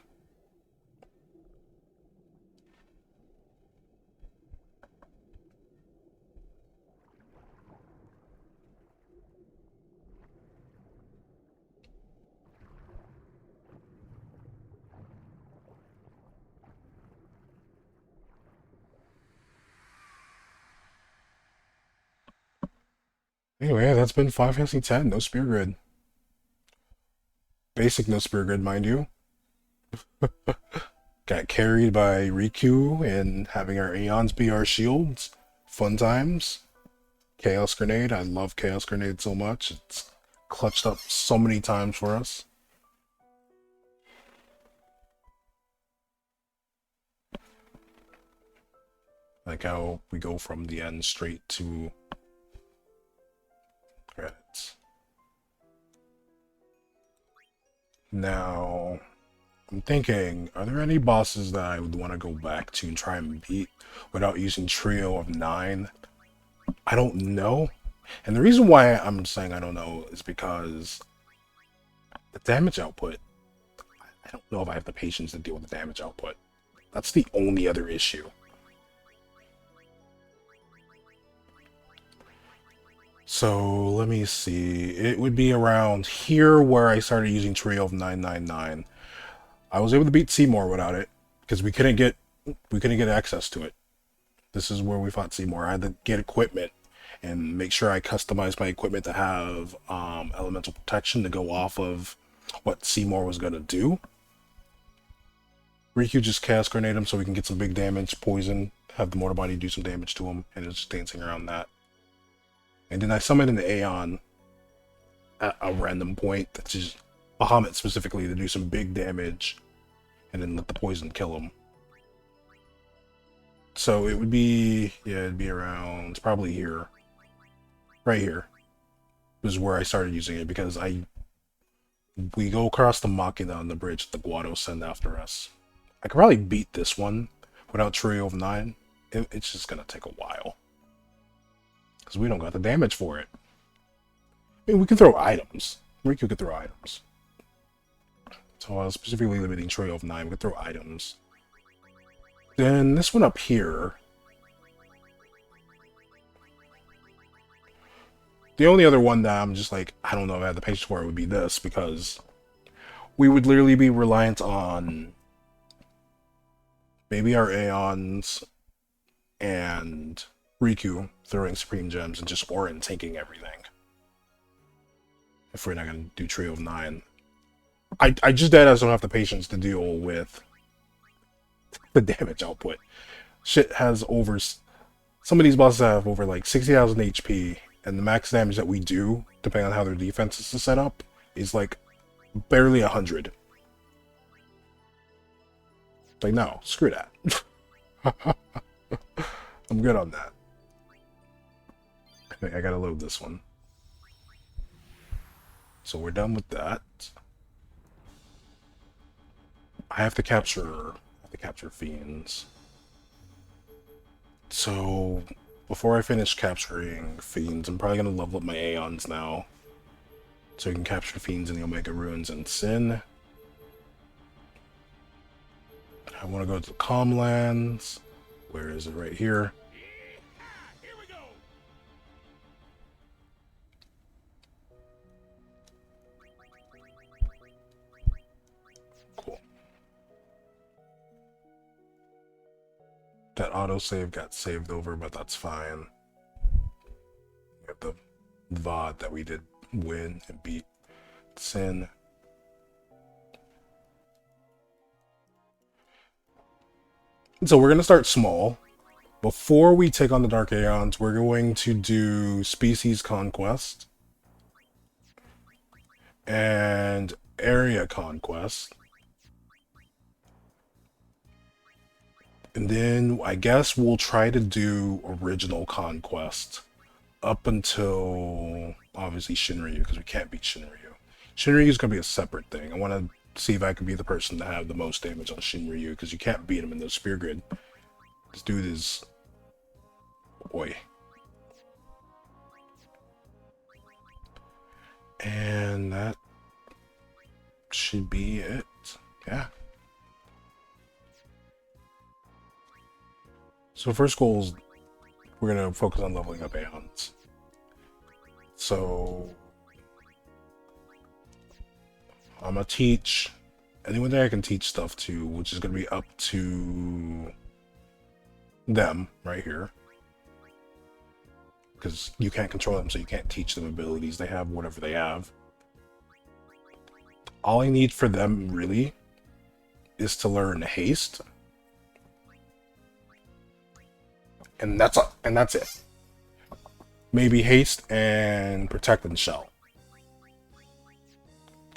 Anyway, that's been Final Fantasy X. No Spear Grid. Basic no Spear Grid, mind you. Got carried by Riku and having our Aeons be our shields. Fun times. Chaos Grenade. I love Chaos Grenade so much. It's clutched up so many times for us. Like how we go from the end straight to credits. Now, I'm thinking, are there any bosses that I would want to go back to and try and beat without using Trio of 9? I don't know. And the reason why I'm saying I don't know is because the damage output, I don't know if I have the patience to deal with the damage output. That's the only other issue. So, let me see. It would be around here where I started using Trio of 999. I was able to beat Seymour without it, because we couldn't get access to it. This is where we fought Seymour. I had to get equipment and make sure I customized my equipment to have elemental protection to go off of what Seymour was going to do. Riku just cast Grenade him so we can get some big damage, poison, have the Mortal Body do some damage to him, and it's just dancing around that. And then I summon an Aeon at a random point that's just Bahamut specifically to do some big damage, and then let the poison kill him. So it would be, yeah, it'd be around, probably here. Right here. This is where I started using it because we go across the Machina on the bridge that the Guado send after us. I could probably beat this one without Trio of 9. It's just gonna take a while. Because we don't got the damage for it. I mean, we can throw items. Riku could throw items. So I was specifically limiting Trio of 9. We could throw items. Then this one up here. The only other one that I'm just like, I don't know if I have the patience for it would be this, because we would literally be reliant on maybe our Aeons and Riku throwing Supreme Gems and just Orin tanking everything. If we're not going to do Trio of 9. I just dead ass don't have the patience to deal with the damage output. Shit has over... Some of these bosses have over like 60,000 HP, and the max damage that we do, depending on how their defenses is set up, is like barely 100. Like, no, screw that. I'm good on that. I gotta load this one. So we're done with that. I have to capture fiends. So before I finish capturing fiends, I'm probably gonna level up my Aeons now, so I can capture fiends in the Omega Ruins and Sin. I want to go to the Calmlands. Where is it? Right here. Here we go. Cool. That autosave got saved over, but that's fine. We have the VOD that we did win and beat Sin. So we're going to start small. Before we take on the Dark Aeons, we're going to do Species Conquest and Area Conquest. And then I guess we'll try to do Original Conquest up until obviously Shinryu, because we can't beat Shinryu. Shinryu is going to be a separate thing. I want to see if I can be the person to have the most damage on Shinryu, because you can't beat him in the Spear Grid. This dude is... boy. And that should be it. Yeah. So first goal is we're going to focus on leveling up Aeons. So I'm going to teach anyone that I can teach stuff to, which is going to be up to them right here. Because you can't control them, so you can't teach them abilities. They have whatever they have. All I need for them, really, is to learn Haste. And that's it. Maybe Haste and Protect and Shell.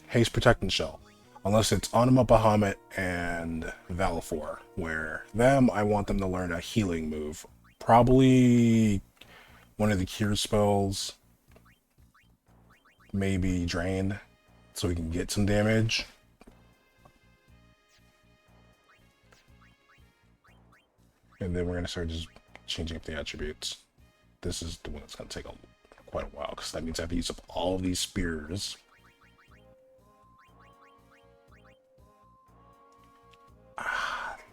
Haste, Protect, and Shell. Unless it's Anima, Bahamut, and Valifor, where them, I want them to learn a healing move. Probably one of the cure spells. Maybe Drain, so we can get some damage. And then we're going to start just changing up the attributes. This is the one that's going to take quite a while, because that means I have to use up all of these spears.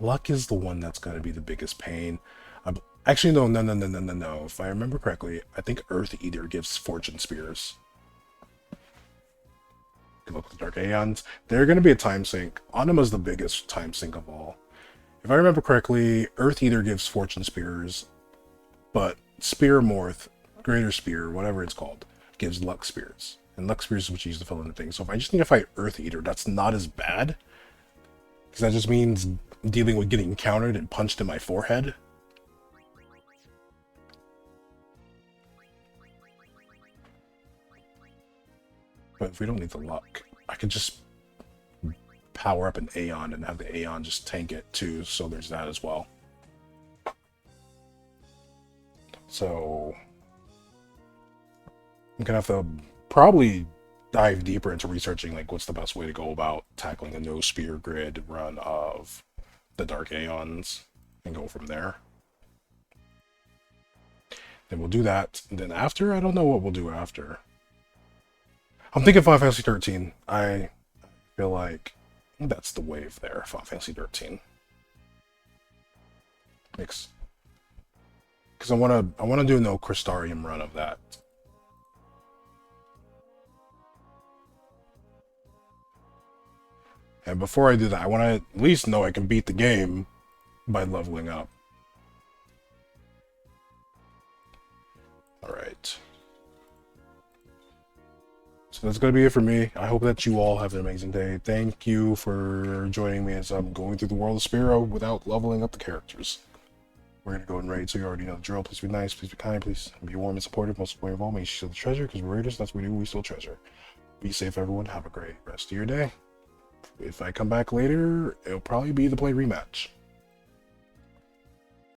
Luck is the one that's going to be the biggest pain. Actually, no. If I remember correctly, I think Earth Eater gives Fortune Spears. Good luck with the Dark Aeons. They're going to be a time sink. Anima's the biggest time sink of all. If I remember correctly, Earth Eater gives Fortune Spears, but Spear Morph, Greater Spear, whatever it's called, gives Luck Spears. And Luck Spears is what you use to fill in the thing. So if I just need to fight Earth Eater, that's not as bad. Because that just means dealing with getting countered and punched in my forehead. But if we don't need the luck, I could just power up an Aeon and have the Aeon just tank it too, so there's that as well. So I'm gonna have to probably dive deeper into researching like what's the best way to go about tackling a no spear grid run of the Dark Aeons and go from there. Then we'll do that. And then after, I don't know what we'll do after. I'm thinking Final Fantasy 13. I feel like that's the wave there, Final Fantasy 13. Mix. Because I wanna do no Crystarium run of that. And before I do that, I want to at least know I can beat the game by leveling up. Alright. So that's going to be it for me. I hope that you all have an amazing day. Thank you for joining me as I'm going through the world of Spyro without leveling up the characters. We're going to go and raid, so you already know the drill. Please be nice, please be kind, please be warm and supportive. Most of all, make sure you steal the treasure, because we're raiders, that's what we do, we steal treasure. Be safe, everyone. Have a great rest of your day. If I come back later, it'll probably be the play rematch.